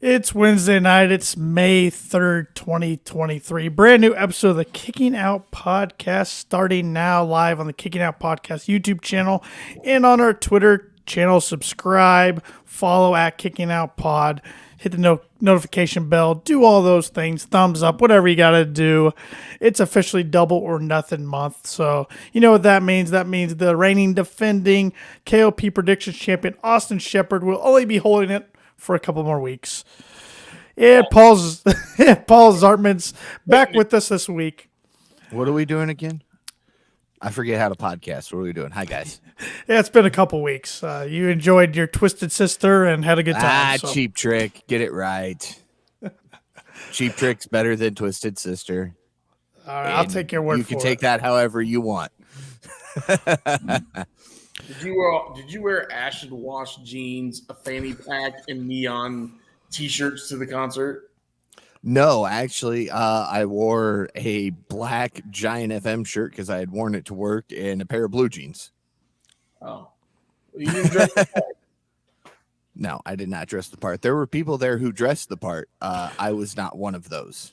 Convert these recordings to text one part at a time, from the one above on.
It's Wednesday night. It's May 3rd, 2023. Brand new episode of the Kicking Out Podcast starting now live on the Kicking Out Podcast YouTube channel and on our Twitter channel. Subscribe, follow at Kicking Out Pod, hit the notification bell, do all those things, thumbs up, whatever you got to do. It's officially double or nothing month. So you know what that means. That means the reigning defending KOP predictions champion Austin Shepard will only be holding it for a couple more weeks. And Paul Zartman's back with us this week. What are we doing again? I forget how to podcast. What are we doing? Hi, guys. Yeah, it's been a couple weeks. You enjoyed your Twisted Sister and had a good time. Cheap Trick. Get it right. Cheap Trick's better than Twisted Sister. All right, I'll take your word for it. You can take that however you want. Did you wear acid wash jeans, a fanny pack, and neon T-shirts to the concert? No, actually, I wore a black Giant FM shirt because I had worn it to work and a pair of blue jeans. Oh, you didn't dress the part. No, I did not dress the part. There were people there who dressed the part. I was not one of those.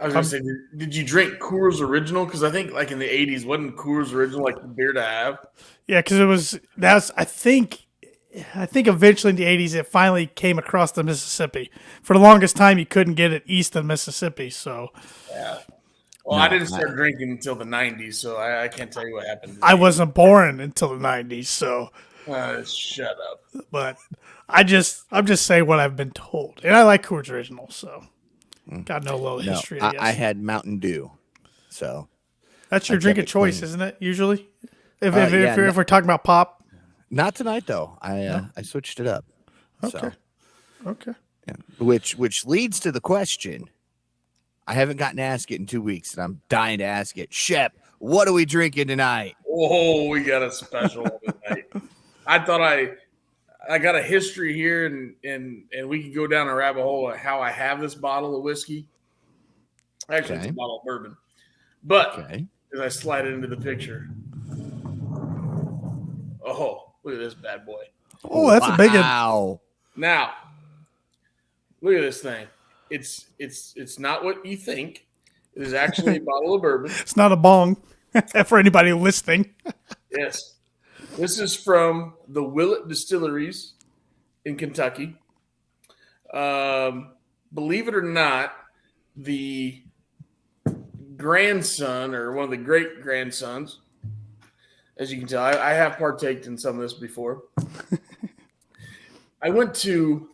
I was gonna say, did you drink Coors Original? Because I think, like in the '80s, wasn't Coors Original like the beer to have? Yeah, because I think eventually in the '80s it finally came across the Mississippi. For the longest time, you couldn't get it east of Mississippi. So yeah. Well, I didn't start drinking until the '90s, so I can't tell you what happened. I wasn't born until the '90s, so shut up. But I'm just saying what I've been told, and I like Coors Original, so. Got no little history. I had Mountain Dew, so that's your drink of choice, isn't it? Usually, if we're talking about pop. Not tonight though. I switched it up. Okay. So. Okay. Yeah. Which leads to the question. I haven't gotten to ask it in 2 weeks, and I'm dying to ask it. Shep, what are we drinking tonight? Oh, we got a special one tonight. I thought I got a history here, and we can go down a rabbit hole of how I have this bottle of whiskey. Actually, It's a bottle of bourbon. But as I slide it into the picture, oh, look at this bad boy. Oh, that's a big one. Wow. Now, look at this thing. It's not what you think. It is actually a bottle of bourbon. It's not a bong for anybody listening. Yes. This is from the Willett Distilleries in Kentucky. Believe it or not, the grandson or one of the great-grandsons, as you can tell, I have partaked in some of this before. I went to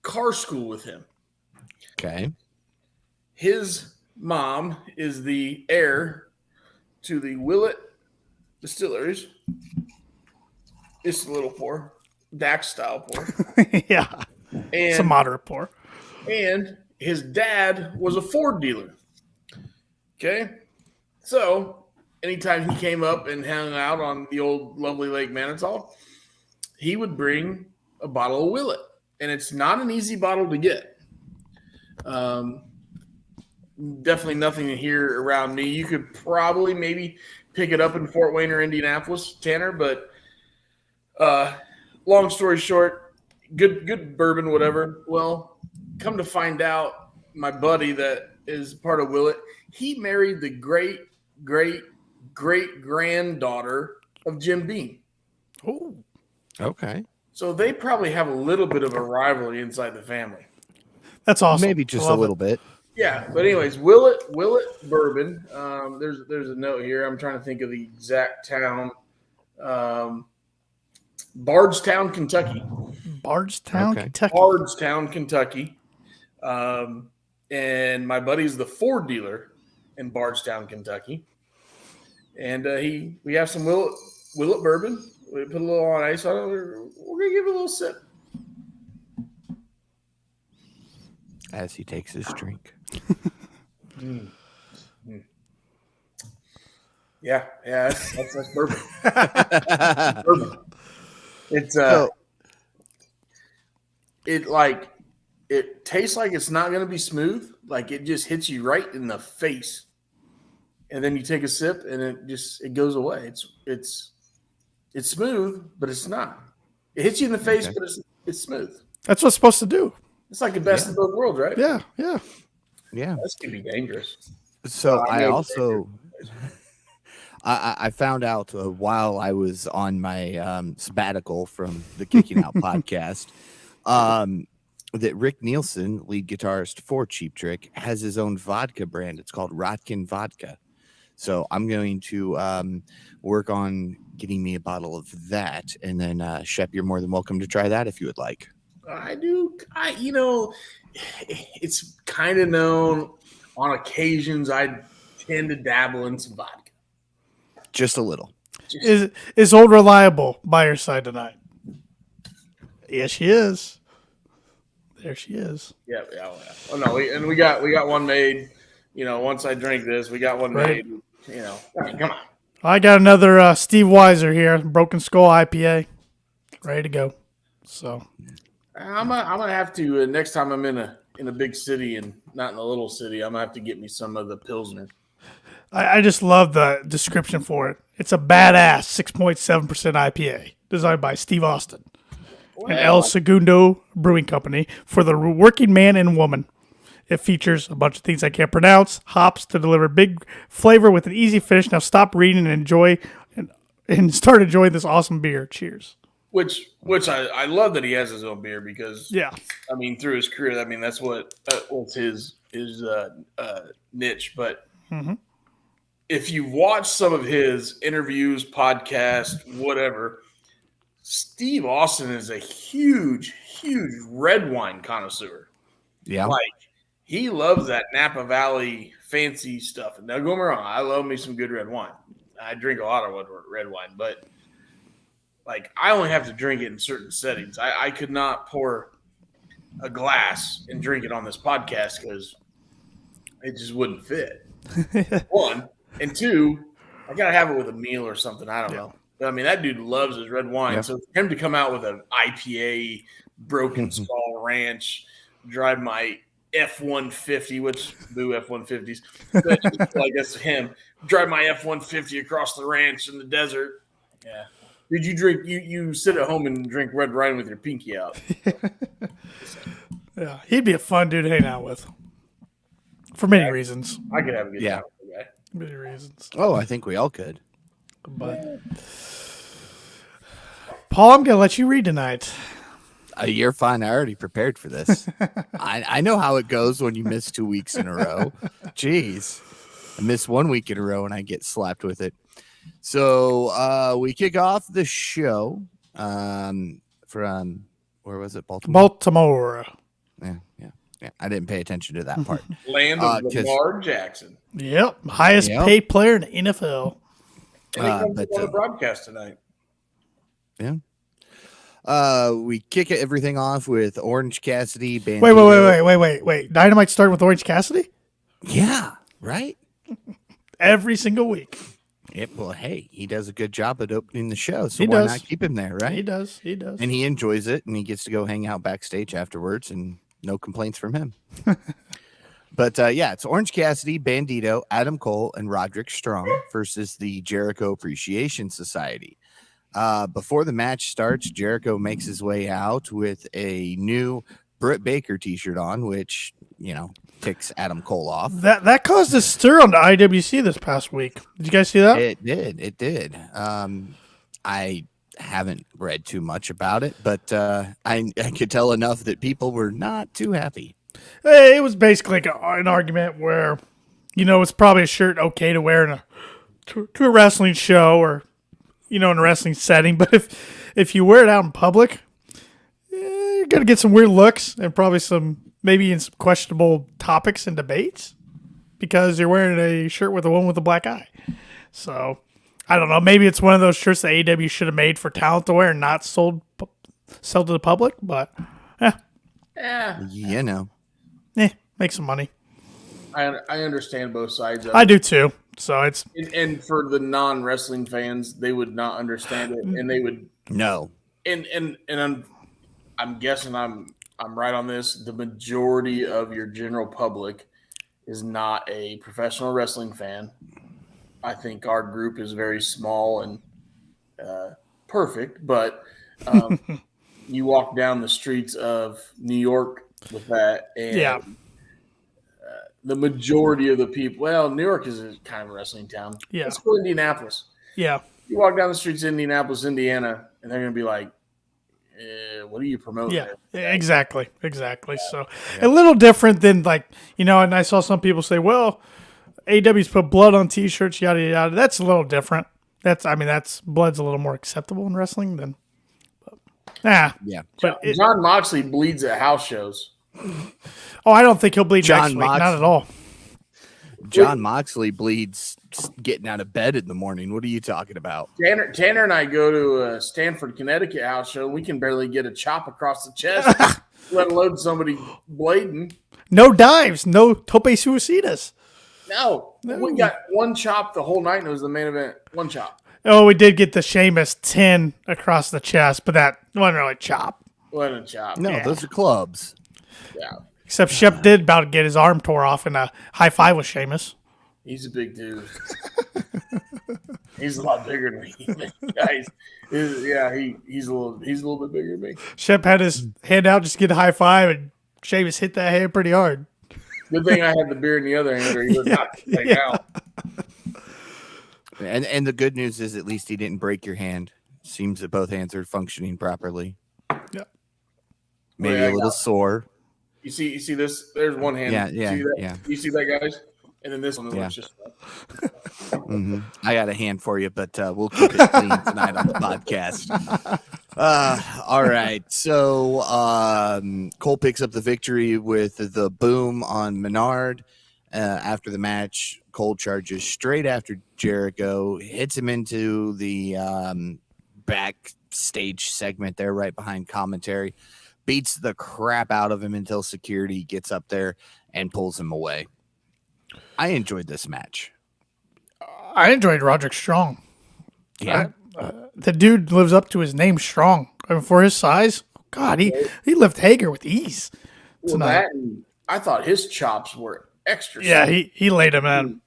car school with him. Okay. His mom is the heir to the Willett Distilleries. It's a little pour, Dax style pour. Yeah, it's a moderate pour. And his dad was a Ford dealer. Okay, so anytime he came up and hung out on the old lovely Lake Manitou, he would bring a bottle of Willett, and it's not an easy bottle to get. Definitely nothing here around me. You could probably maybe pick it up in Fort Wayne or Indianapolis, Tanner, but. Long story short, good bourbon, whatever. Well, come to find out, my buddy that is part of Willett, he married the great-great-great-granddaughter of Jim Beam. Oh, okay. So they probably have a little bit of a rivalry inside the family. That's awesome. Maybe just a little bit. Yeah, but anyways, Willett bourbon. There's a note here. I'm trying to think of the exact town. Bardstown, Kentucky. Bardstown, Kentucky. And my buddy's the Ford dealer in Bardstown, Kentucky. And we have some Willett bourbon. We put a little on ice on it. We're going to give it a little sip. As he takes his drink. Yeah, that's bourbon. Bourbon. It's it tastes like it's not going to be smooth. Like it just hits you right in the face, and then you take a sip, and it goes away. It's smooth, but it's not. It hits you in the face, but it's smooth. That's what it's supposed to do. It's like the best of both worlds, right? Yeah. Yeah. This could be dangerous. So I I know also I found out while I was on my sabbatical from the Kicking Out podcast that Rick Nielsen, lead guitarist for Cheap Trick, has his own vodka brand. It's called Rotkin Vodka. So I'm going to work on getting me a bottle of that, and then Shep, you're more than welcome to try that if you would like. I do. It's kind of known on occasions. I tend to dabble in some vodka. Just a little. Is Old Reliable by your side tonight? Yes, she is. There she is. Yeah. Oh no, we got one made. Once I drink this, we got one Right. made. Come on. I got another Steve Weiser here, Broken Skull IPA, ready to go. So I'm gonna have to next time I'm in a big city and not in a little city. I'm gonna have to get me some of the Pilsner. I just love the description for it. It's a badass 6.7% IPA designed by Steve Austin and El Segundo Brewing Company for the working man and woman. It features a bunch of things I can't pronounce, hops to deliver big flavor with an easy finish. Now stop reading and enjoy and start enjoying this awesome beer. Cheers. Which I love that he has his own beer because Yeah. I mean through his career, I mean that's what's his niche. But if you watch some of his interviews, podcasts, whatever, Steve Austin is a huge red wine connoisseur. Yeah. Like he loves that Napa Valley fancy stuff. And now don't get me wrong, I love me some good red wine. I drink a lot of red wine, but like I only have to drink it in certain settings. I could not pour a glass and drink it on this podcast because it just wouldn't fit. One. And two, I gotta have it with a meal or something. I don't know. But I mean, that dude loves his red wine. So for him to come out with an IPA, Broken Skull Ranch, drive my F-150, which boo F-150s. But I guess him drive my F-150 across the ranch in the desert. Yeah. Did you drink? You sit at home and drink red wine with your pinky out. Yeah, he'd be a fun dude to hang out with for many reasons. I could have a good time with the guy. Many reasons. Oh, I think we all could. But Paul, I'm gonna let you read tonight. You're fine. I already prepared for this. I know how it goes when you miss 2 weeks in a row. Jeez. I miss 1 week in a row and I get slapped with it. So we kick off the show from, where was it? Baltimore. Yeah. I didn't pay attention to that part. Land of Lamar Jackson. Yep. Highest paid player in the NFL. And he comes on the broadcast tonight. Yeah. We kick everything off with Orange Cassidy. Wait. Dynamite started with Orange Cassidy? Yeah, right? Every single week. Yep. Well, hey, he does a good job at opening the show, so why not keep him there, right? He does. And he enjoys it, and he gets to go hang out backstage afterwards, and no complaints from him. But it's Orange Cassidy, Bandito, Adam Cole, and Roderick Strong versus the Jericho Appreciation Society. Before the match starts, Jericho makes his way out with a new Britt Baker t-shirt on, which, ticks Adam Cole off. That caused a stir on the IWC this past week. Did you guys see that? It did. I haven't read too much about it, but I could tell enough that people were not too happy. It was basically like an argument where, it's probably a shirt okay to wear to a wrestling show or, in a wrestling setting. But if you wear it out in public, you're going to get some weird looks and probably maybe in some questionable topics and debates because you're wearing a shirt with a woman with a black eye. So I don't know. Maybe it's one of those shirts that AEW should have made for talent to wear and not sell to the public. But make some money. I understand both sides of it. I do too. So it's and for the non-wrestling fans, they would not understand it, and they would no. And I'm guessing I'm right on this. The majority of your general public is not a professional wrestling fan. I think our group is very small and perfect, but you walk down the streets of New York with that. And Yeah. the majority of the people, well, New York is a kind of a wrestling town. Yeah. Let's go to Indianapolis. Yeah. You walk down the streets of Indianapolis, Indiana, and they're going to be like, what are you promoting? Yeah, there? exactly. So a little different than like, and I saw some people say, well, AEW's put blood on t-shirts, yada, yada. That's a little different. That's blood's a little more acceptable in wrestling than, Yeah. But John Moxley bleeds at house shows. I don't think he'll bleed next week. Moxley. Not at all. John Moxley bleeds getting out of bed in the morning. What are you talking about? Tanner and I go to a Stanford, Connecticut house show. We can barely get a chop across the chest, let alone somebody blading. No dives, no tope suicidas. No, we got one chop the whole night, and it was the main event. One chop. Oh, we did get the Sheamus 10 across the chest, but that wasn't really chop. Wasn't a chop. No, those are clubs. Yeah. Except Shep did about to get his arm tore off in a high five with Sheamus. He's a big dude. He's a lot bigger than me. Guys, he's a little bit bigger than me. Shep had his hand out just to get a high five, and Sheamus hit that hand pretty hard. Good thing I had the beer in the other hand, or he would not take out. And the good news is at least he didn't break your hand. Seems that both hands are functioning properly. Yeah. Maybe a little sore. You see this? There's one hand. Yeah. You see that, guys? And then this one looks just. Mm-hmm. I got a hand for you, but we'll keep it clean tonight on the podcast. All right. So Cole picks up the victory with the boom on Menard. After the match, Cole charges straight after Jericho, hits him into the backstage segment there right behind commentary, beats the crap out of him until security gets up there and pulls him away. I enjoyed this match. I enjoyed Roderick Strong. Yeah. The dude lives up to his name, Strong. I mean, for his size, God, he lifted Hager with ease tonight. I thought his chops were extra. Yeah, he laid him in.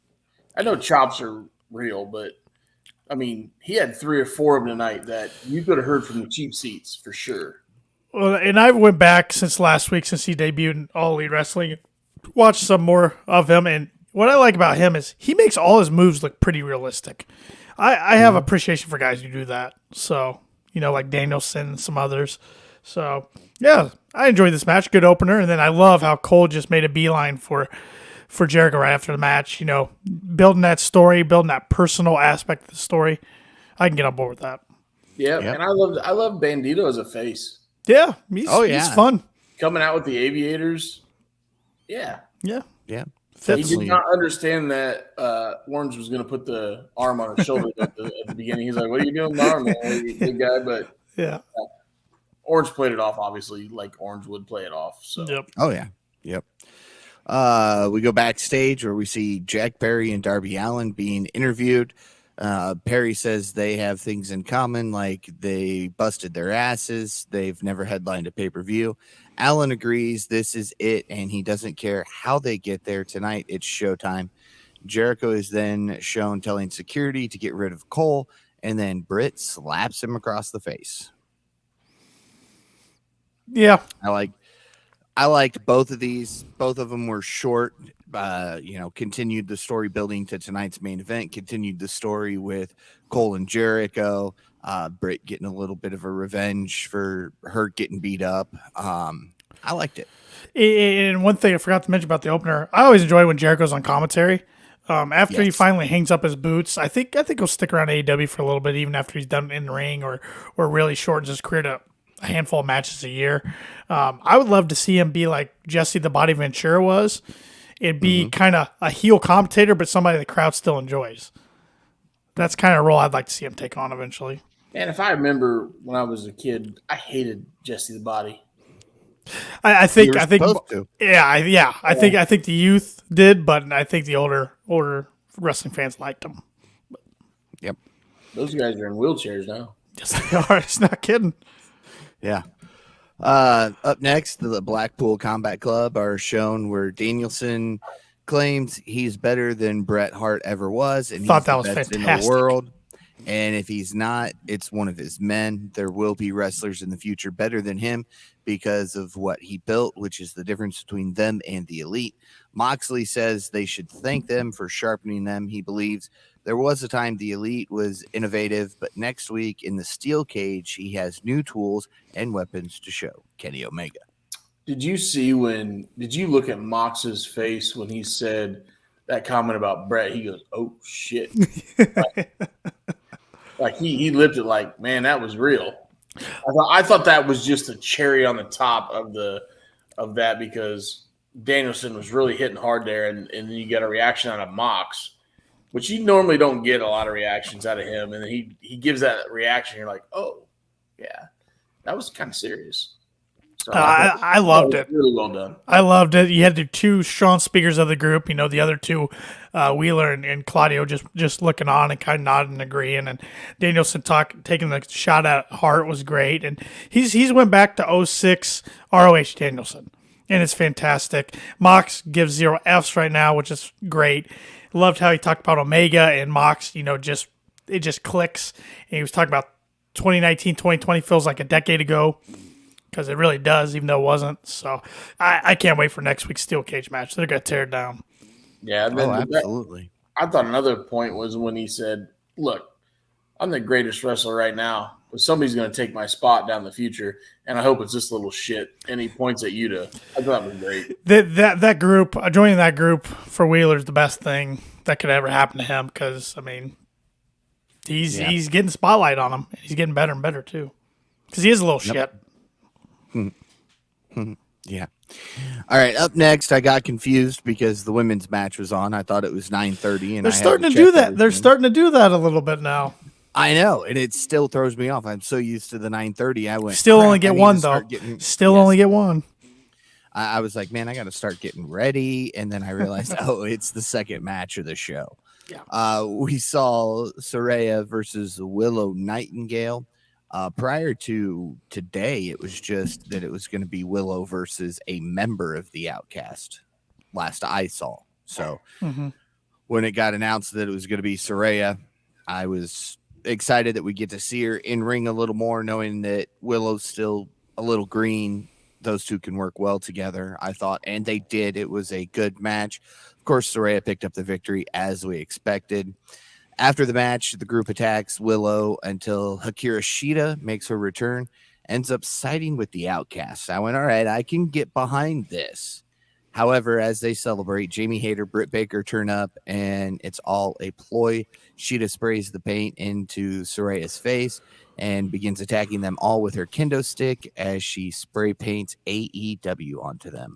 I know chops are real, but I mean, he had 3 or 4 of them tonight that you could have heard from the cheap seats for sure. Well, and I went back since last week, since he debuted in All Elite Wrestling, watched some more of him, and what I like about him is he makes all his moves look pretty realistic. I have appreciation for guys who do that. So, like Danielson and some others. So, yeah, I enjoyed this match. Good opener. And then I love how Cole just made a beeline for Jericho right after the match. Building that story, building that personal aspect of the story. I can get on board with that. Yeah, and I love Bandito as a face. Yeah, he's fun. Coming out with the aviators. Yeah. Definitely. He did not understand that Orange was going to put the arm on his shoulder at the beginning. He's like, "What are you doing, with my arm, man? You're a big guy." But yeah, Orange played it off, obviously, like Orange would play it off. So. Yep. Oh yeah. Yep. We go backstage where we see Jack Perry and Darby Allin being interviewed. Perry says they have things in common, like they busted their asses. They've never headlined a pay-per-view. Allen agrees this is it, and he doesn't care how they get there tonight. It's showtime. Jericho is then shown telling security to get rid of Cole, and then Britt slaps him across the face. Yeah. I liked both of these. Both of them were short, continued the story building to tonight's main event, continued the story with Cole and Jericho, Britt getting a little bit of a revenge for her getting beat up. I liked it. And one thing I forgot to mention about the opener, I always enjoy when Jericho's on commentary. After he finally hangs up his boots, I think he'll stick around AEW for a little bit, even after he's done in the ring or really shortens his career to a handful of matches a year. I would love to see him be like Jesse the Body Ventura was. It'd be kind of a heel commentator, but somebody the crowd still enjoys. That's kind of a role I'd like to see him take on eventually. And if I remember when I was a kid, I hated Jesse the Body. I think I think the youth did, but I think the older wrestling fans liked him. Yep. Those guys are in wheelchairs now. Yes, they are. It's not kidding. Yeah. Up next, the Blackpool Combat Club are shown where Danielson claims he's better than Bret Hart ever was, and Thought he's that the was best in fantastic. the world. And if he's not, it's one of his men. There will be wrestlers in the future better than him because of what he built, which is the difference between them and the elite. Moxley says they should thank them for sharpening them. He believes there was a time the elite was innovative, but next week in the steel cage, he has new tools and weapons to show Kenny Omega. Did you look at Mox's face when he said that comment about Brett? He goes, "Oh shit." like he lived it like, man, that was real. I thought that was just a cherry on the top of that because Danielson was really hitting hard there, and then you get a reaction out of Mox, which you normally don't get a lot of reactions out of him, and then he gives that reaction. You're like, oh yeah, that was kind of serious. So I loved it. Really well done. I loved it. You had the two strong speakers of the group. The other two, Wheeler and Claudio, just looking on and kind of nodding and agreeing. And Danielson taking the shot at Hart was great. And he's went back to 06 ROH Danielson, and it's fantastic. Mox gives 0 Fs right now, which is great. Loved how he talked about Omega and Mox. It just clicks. And he was talking about 2019, 2020 feels like a decade ago. Because it really does, even though it wasn't. So I can't wait for next week's steel cage match. They're going to tear it down. Yeah, absolutely. I thought another point was when he said, look, I'm the greatest wrestler right now, but somebody's going to take my spot down the future, and I hope it's this little shit. And he points at Yuta. I thought that was great. That group, joining that group for Wheeler is the best thing that could ever happen to him because, he's getting spotlight on him. He's getting better and better, too. Because he is a little shit. Yeah. All right. Up next, I got confused because the women's match was on. I thought it was 9:30, and they're starting to do that. Everything. They're starting to do that a little bit now. I know, and it still throws me off. I'm so used to the 9:30. I went. Still only get one though. Only get one. I was like, man, I got to start getting ready, and then I realized, oh, it's the second match of the show. Yeah. We saw Saraya versus Willow Nightingale. Prior to today, it was just that it was going to be Willow versus a member of the Outcast. Last I saw. So when it got announced that it was going to be Saraya, I was excited that we get to see her in ring a little more, knowing that Willow's still a little green. Those two can work well together, I thought, and they did. It was a good match. Of course, Saraya picked up the victory as we expected. After the match, the group attacks Willow until Hikaru Shida makes her return, ends up siding with the Outcasts. I went, all right, I can get behind this. However, as they celebrate, Jamie Hayter, Britt Baker turn up, and it's all a ploy. Shida sprays the paint into Saraya's face and begins attacking them all with her kendo stick as she spray paints AEW onto them.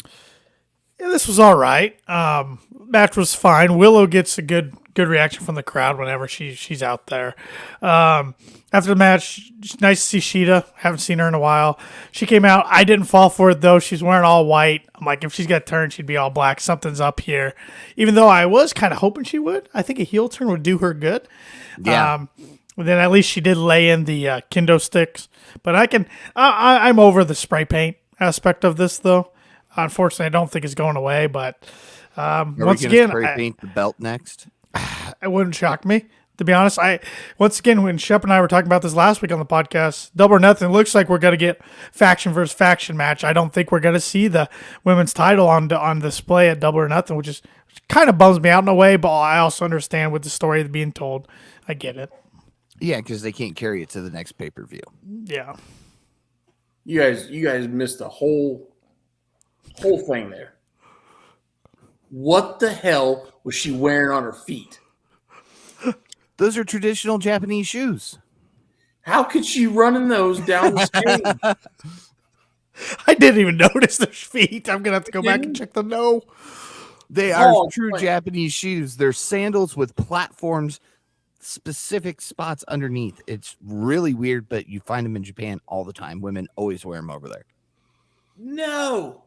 Yeah, this was all right. Match was fine. Willow gets a good reaction from the crowd whenever she's out there. After the match, it's nice to see Shida. Haven't seen her in a while. She came out. I didn't fall for it, though. She's wearing all white. I'm like, if she's got a turn, she'd be all black. Something's up here. Even though I was kind of hoping she would. I think a heel turn would do her good. Yeah. Then at least she did lay in the kendo sticks. But I'm over the spray paint aspect of this, though. Unfortunately, I don't think it's going away. But once again, spray paint the belt next. It wouldn't shock me, to be honest. Once again, when Shep and I were talking about this last week on the podcast, Double or Nothing, it looks like we're going to get faction versus faction match. I don't think we're going to see the women's title on display at Double or Nothing, which kind of bums me out in a way, but I also understand with the story being told. I get it. Yeah, because they can't carry it to the next pay-per-view. Yeah. You guys missed the whole thing there. What the hell was she wearing on her feet? Those are traditional Japanese shoes. How could she run in those down the stage? I didn't even notice their feet. I'm going to have to go back and check them. No. They are true Japanese shoes. They're sandals with platforms, specific spots underneath. It's really weird, but you find them in Japan all the time. Women always wear them over there. No.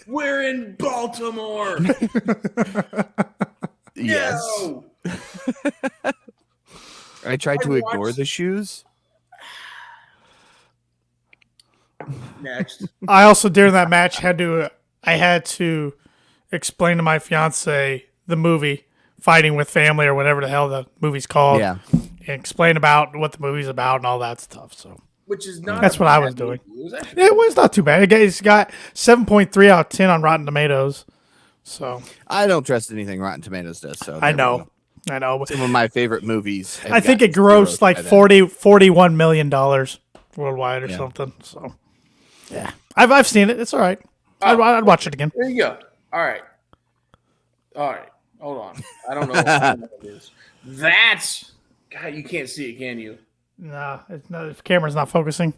We're in Baltimore. Yes. No. I tried to ignore the shoes. Next. I also, during that match, had to explain to my fiance the movie Fighting with Family or whatever the hell the movie's called. Yeah. explain about what the movie's about and all that stuff. So which is not. that's a what I bad was doing. movie. It was actually It was not too bad. It's got 7.3 out of 10 on Rotten Tomatoes. So I don't trust anything Rotten Tomatoes does. So I there we know. go. I know. Some of my favorite movies. I think it gotten grossed zeros like by that. 41 million dollars worldwide or Yeah. something. So yeah, I've seen it. It's all right. I'd watch it again. There you go. All right. Hold on. I don't know what it is. That's God. You can't see it, can you? Nah, it's not. The camera's not focusing.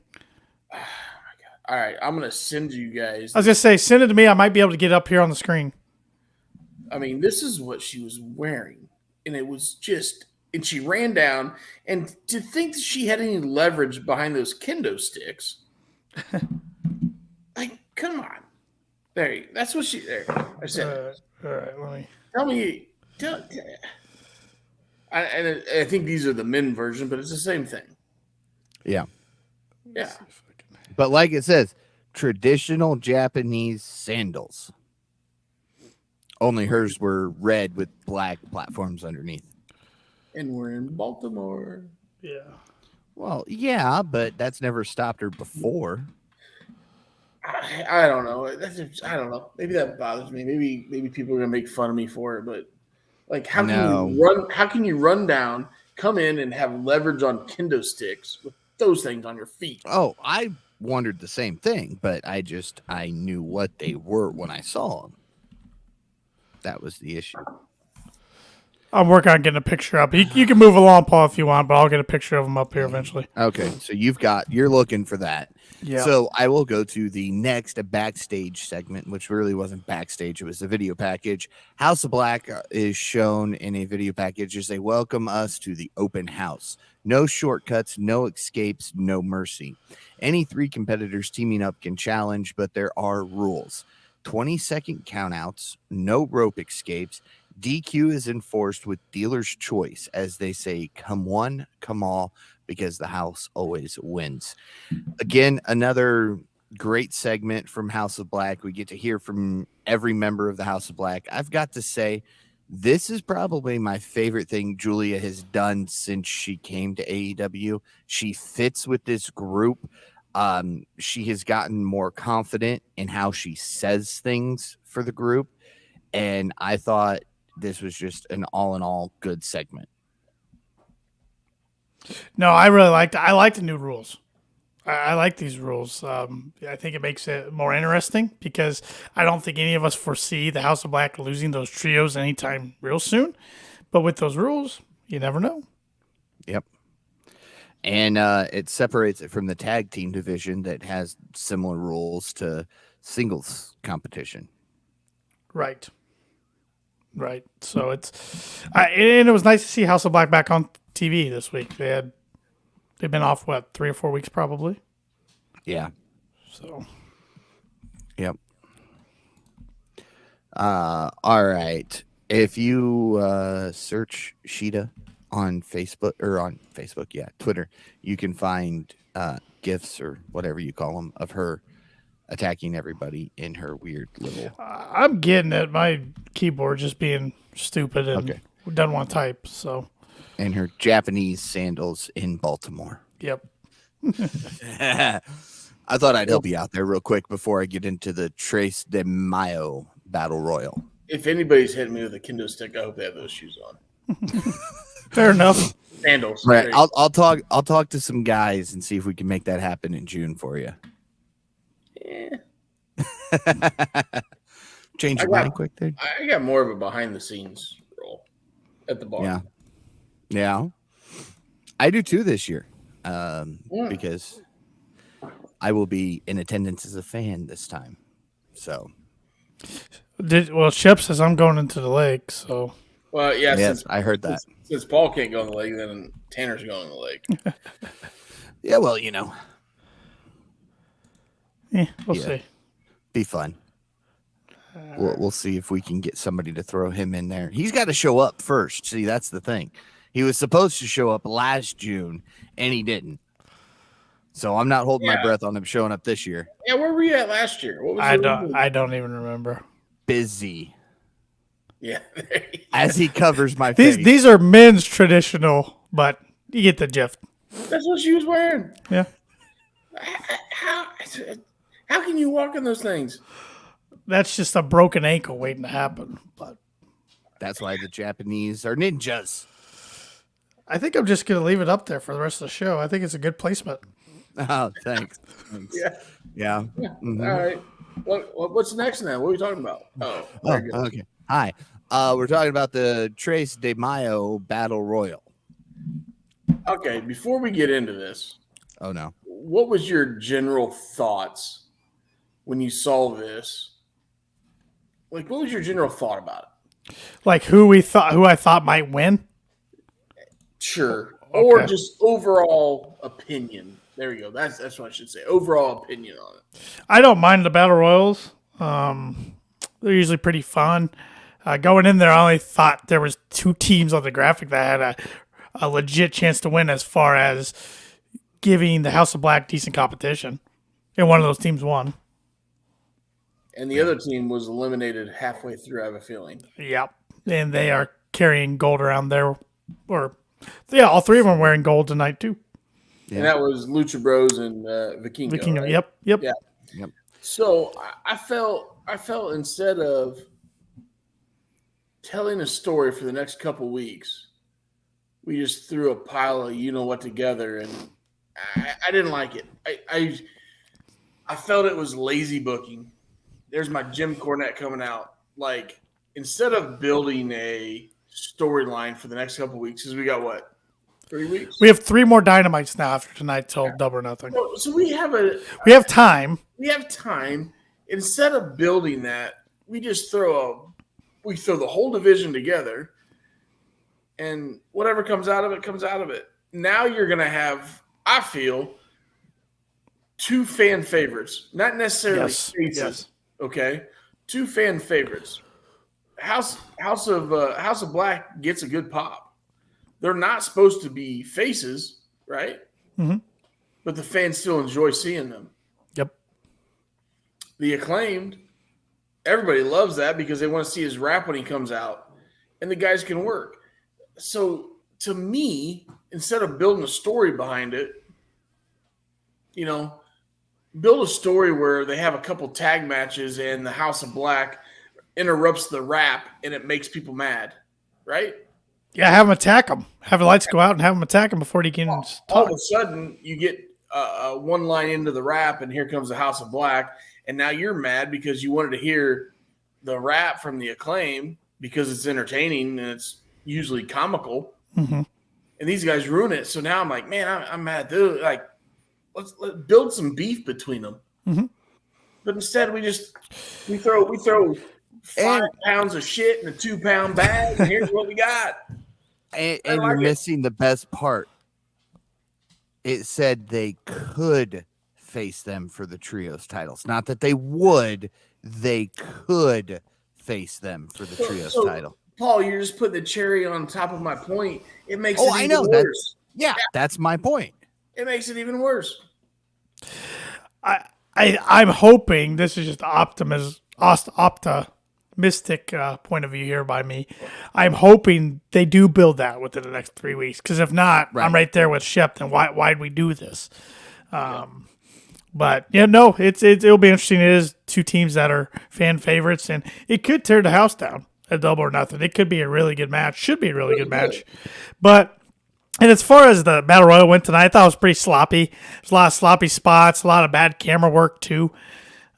All right. I'm gonna send you guys. I was gonna say, send it to me. I might be able to get up here on the screen. I mean, this is what she was wearing, and it was just. And she ran down, and to think that she had any leverage behind those kendo sticks, like, come on. That's what she. There, I said. All right, let me. Tell me. I think these are the men version, but it's the same thing. Yeah. Yeah. But like it says, traditional Japanese sandals. Only hers were red with black platforms underneath. And we're in Baltimore. Yeah. Well, yeah, but that's never stopped her before. I don't know. I don't know. Maybe that bothers me. Maybe people are gonna make fun of me for it. But like, how can you run? How can you run down, come in, and have leverage on kendo sticks with those things on your feet? Oh, I wondered the same thing, but I knew what they were when I saw them. That was the issue. I'm working on getting a picture up. You can move along, Paul, if you want, but I'll get a picture of them up here eventually. Okay, so you're looking for that. Yeah. So I will go to the next backstage segment, which really wasn't backstage. It was a video package. House of Black is shown in a video package as they welcome us to the open house. No shortcuts, no escapes, no mercy. Any three competitors teaming up can challenge, but there are rules. 20-second countouts, no rope escapes. DQ is enforced with dealer's choice, as they say, come one, come all, because the house always wins. Again, another great segment from House of Black. We get to hear from every member of the House of Black. I've got to say, this is probably my favorite thing Julia has done since she came to AEW. She fits with this group. She has gotten more confident in how she says things for the group. And I thought this was just an all-in-all good segment. No, I really liked it. I like the new rules. I like these rules. I think it makes it more interesting because I don't think any of us foresee the House of Black losing those trios anytime real soon. But with those rules, you never know. Yep. And it separates it from the tag team division that has similar rules to singles competition. Right. So and it was nice to see House of Black back on TV this week. They've been off 3 or 4 weeks probably. Yeah. So. Yep. All right. If you search Sheeta on Facebook Twitter, you can find GIFs or whatever you call them of her attacking everybody in her weird little. I'm getting it. My keyboard just being stupid and doesn't want to type. So. And her Japanese sandals in Baltimore. Yep. I thought I'd help you out there real quick before I get into the Trace de Mayo Battle Royal. If anybody's hitting me with a kendo stick, I hope they have those shoes on. Fair enough. Sandals. Right. I'll talk to some guys and see if we can make that happen in June for you. Yeah. Change your mind quick there. I got more of a behind the scenes role at the bar. Yeah. I do too this year. Because I will be in attendance as a fan this time. So Shep says I'm going into the lake, so well, yeah, yes, I heard that. Since Paul can't go in the lake, then Tanner's going in the lake. Yeah, well, you know. We'll see. Be fun. We'll see if we can get somebody to throw him in there. He's got to show up first. See, that's the thing. He was supposed to show up last June, and he didn't. So I'm not holding my breath on him showing up this year. Yeah, where were you at last year? What was I don't even remember. Busy. Yeah. As he covers my face. These are men's traditional, but You get the gist. That's what she was wearing. Yeah. How can you walk in those things? That's just a broken ankle waiting to happen. But That's why the Japanese are ninjas. I think I'm just going to leave it up there for the rest of the show. I think it's a good placement. Oh, thanks. Yeah. All right. What's next now? What are we talking about? Oh, very good. Okay. Hi. We're talking about the Tres de Mayo Battle Royal. Okay, before we get into this, Oh, no. what was your general thoughts when you saw this? Like, what was your general thought about it? Like who I thought might win? Sure. Okay. Or just overall opinion. There you go. That's what I should say. Overall opinion on it. I don't mind the battle royals. They're usually pretty fun. Going in there, I only thought there was 2 teams on the graphic that had a legit chance to win as far as giving the House of Black decent competition. And one of those teams won. And the other team was eliminated halfway through, I have a feeling. Yep. And they are carrying gold around there. All 3 of them are wearing gold tonight, too. Yeah. And that was Lucha Bros and Vikingo. Vikingo, right? Yep. Yeah. Yep. So I felt instead of telling a story for the next couple weeks, we just threw a pile of you-know-what together, and I didn't like it. I felt it was lazy booking. There's my Jim Cornette coming out. Like, instead of building a storyline for the next couple weeks, because we got, 3 weeks? We have 3 more Dynamites now after tonight till Double or Nothing. So we have time. We have time. Instead of building that, we just throw the whole division together, and whatever comes out of it, comes out of it. Now you're going to have, I feel, 2 fan favorites, not necessarily faces. Yes. Okay, 2 fan favorites. House of Black gets a good pop. They're not supposed to be faces, right? Mm-hmm. But the fans still enjoy seeing them. Yep. The Acclaimed, everybody loves that because they want to see his rap when he comes out, and the guys can work. So to me, instead of building a story behind it, build a story where they have a couple tag matches and the House of Black interrupts the rap and it makes people mad, right? Yeah, have them attack him. Have the lights go out and have them attack him before he can talk. All of a sudden, you get one line into the rap, and here comes the House of Black, and now you're mad because you wanted to hear the rap from the Acclaim because it's entertaining and it's usually comical. Mm-hmm. And these guys ruin it. So now I'm like, man, I'm mad, dude. Like, let's build some beef between them. Mm-hmm. But instead, we throw 5 pounds of shit in a 2-pound bag, and here's what we got. And you're missing the best part. It said they could face them for the trios titles. Not that they would. They could face them for the trios title. Paul, you're just putting the cherry on top of my point. It makes it even worse. That's my point. It makes it even worse. I'm hoping this is just optimistic point of view here by me. I'm hoping they do build that within the next 3 weeks. Because if not, I'm right there with Shep. Then why'd we do this? But it'll be interesting. It is 2 teams that are fan favorites, and it could tear the house down at Double or Nothing. It could be a really good match. Should be a really good match. And as far as the Battle Royal went tonight, I thought it was pretty sloppy. There's a lot of sloppy spots, a lot of bad camera work too.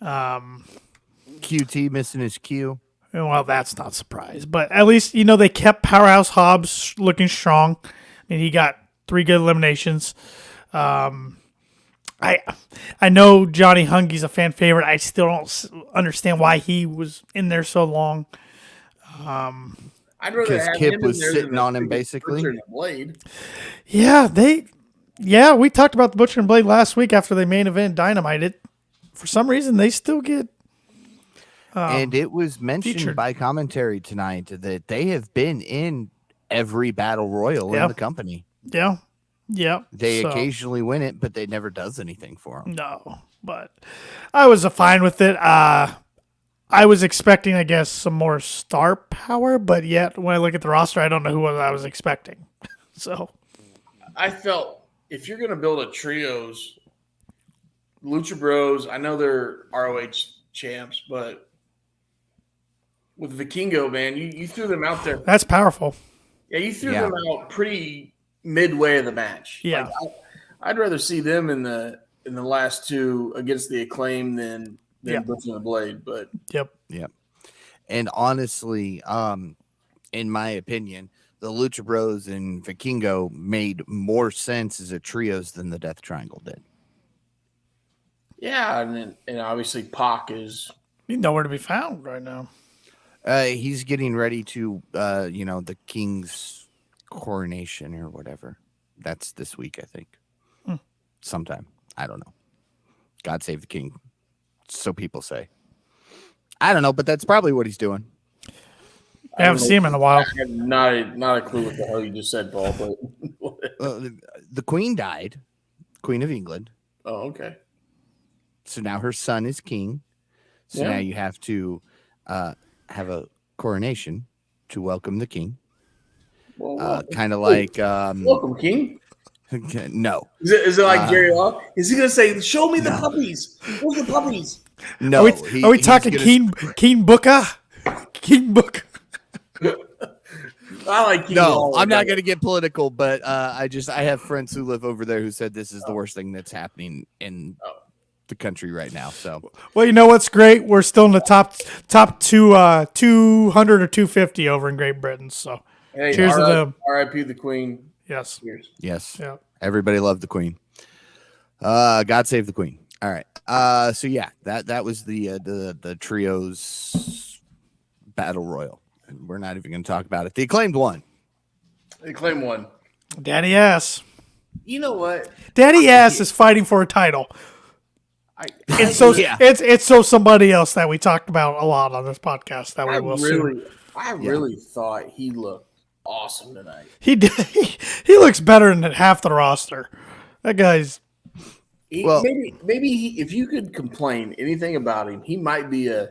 QT missing his cue. Well, that's not a surprise. But at least, they kept Powerhouse Hobbs looking strong. I mean, he got 3 good eliminations. I know Johnny Hungy's a fan favorite. I still don't understand why he was in there so long. I'd rather have Kip him was in there sitting on him basically. Blade. Yeah, we talked about the Butcher and Blade last week after they main event Dynamite. For some reason, they still get. And it was mentioned featured by commentary tonight that they have been in every battle royal in the company. Yeah. Yeah. They occasionally win it, but they never does anything for them. No, but I was fine with it. I was expecting, I guess, some more star power, but yet when I look at the roster, I don't know who I was expecting. So I felt if you're going to build a trios, Lucha Bros, I know they're ROH champs, but with Vikingo, man, you threw them out there. That's powerful. Yeah, you threw them out pretty midway of the match. Yeah. Like, I'd rather see them in the last two against the Acclaim than Butcher and the Blade. But Yep. And honestly, in my opinion, the Lucha Bros and Vikingo made more sense as a trios than the Death Triangle did. Yeah, and obviously Pac is nowhere to be found right now. He's getting ready to, the King's coronation or whatever. That's this week, I think. Sometime. I don't know. God save the King. So people say. I don't know, but that's probably what he's doing. I haven't seen him in a while. I have not a clue what the hell you just said, Paul. But the Queen died, Queen of England. Oh, okay. So now her son is king. So now you have to have a coronation to welcome the king. Well, kind of like welcome, King. No. Is it like Jerry Law? Is he gonna say, "Show me the puppies"? Where's the puppies? No. Are we talking Keen Booker? King Booker. I like King. No, I'm not gonna get political, but I have friends who live over there who said this is the worst thing that's happening in the country right now. So, well, you know what's great? We're still in the top 200 or 250 over in Great Britain. So, cheers to them. R.I.P. the Queen. Yes. Cheers. Yes. Yeah. Everybody loved the Queen. God save the Queen. All right. So yeah, that was the trios battle royal. And we're not even going to talk about it. The Acclaimed won. The Acclaimed won. Daddy Ass. You know what? Daddy Ass is fighting for a title. It's so somebody else that we talked about a lot on this podcast that we will see. I really thought he looked awesome tonight. He did. He looks better than half the roster. That guy's. Maybe if you could complain anything about him, he might be a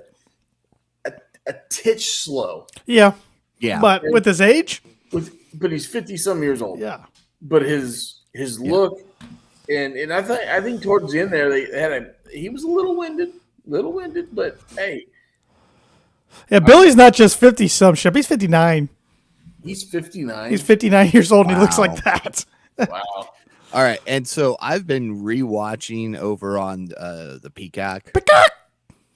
titch slow. Yeah. Yeah. But with his age, but he's 50-some years old. Yeah. But his look, and I think towards the end there he was a little winded, but hey. Yeah, Billy's not just 50-some shit. He's 59. He's 59. He's 59 years old and he looks like that. Wow. All right. And so I've been rewatching over on the Peacock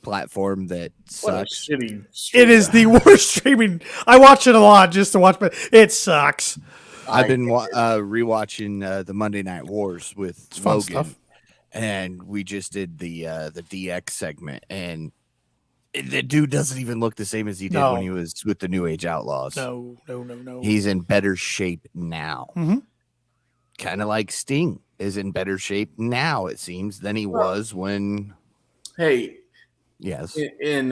platform that sucks. It is the worst streaming. I watch it a lot just to watch, but it sucks. I've been rewatching the Monday Night Wars with Logan, stuff. And we just did the DX segment, and the dude doesn't even look the same as he did when he was with the New Age Outlaws. No. He's in better shape now. Mm-hmm. Kind of like Sting is in better shape now, it seems, than he was when. Hey, yes. In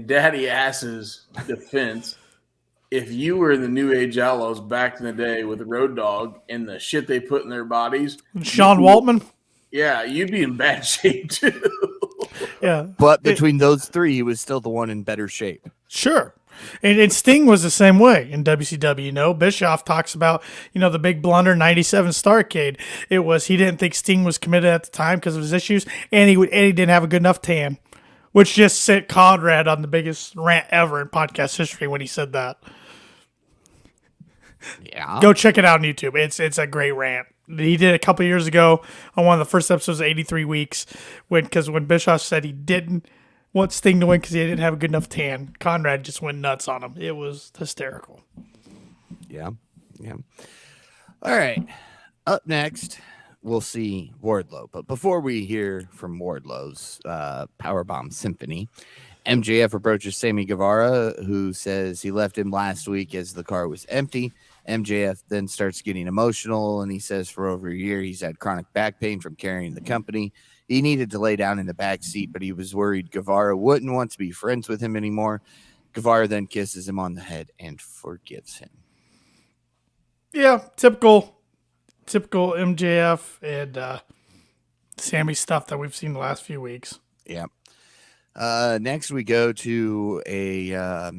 Daddy Ass's defense, if you were in the New Age Outlaws back in the day with the Road Dogg and the shit they put in their bodies, Sean Waltman, you'd be in bad shape too. Yeah, but between those three, he was still the one in better shape. Sure. And Sting was the same way in WCW. You know, Bischoff talks about, the big blunder 97 Starrcade. It was he didn't think Sting was committed at the time because of his issues, and he didn't have a good enough tan, which just sent Conrad on the biggest rant ever in podcast history when he said that. Yeah, go check it out on YouTube. It's a great rant. He did a couple years ago on one of the first episodes of 83 Weeks because when Bischoff said he didn't want Sting to win because he didn't have a good enough tan, Conrad just went nuts on him. It was hysterical. Yeah. All right. Up next, we'll see Wardlow. But before we hear from Wardlow's Powerbomb Symphony, MJF approaches Sammy Guevara, who says he left him last week as the car was empty. MJF then starts getting emotional, and he says for over a year he's had chronic back pain from carrying the company. He needed to lay down in the back seat, but he was worried Guevara wouldn't want to be friends with him anymore. Guevara then kisses him on the head and forgives him. Yeah, typical MJF and Sammy stuff that we've seen the last few weeks. Yeah. Next, we go to a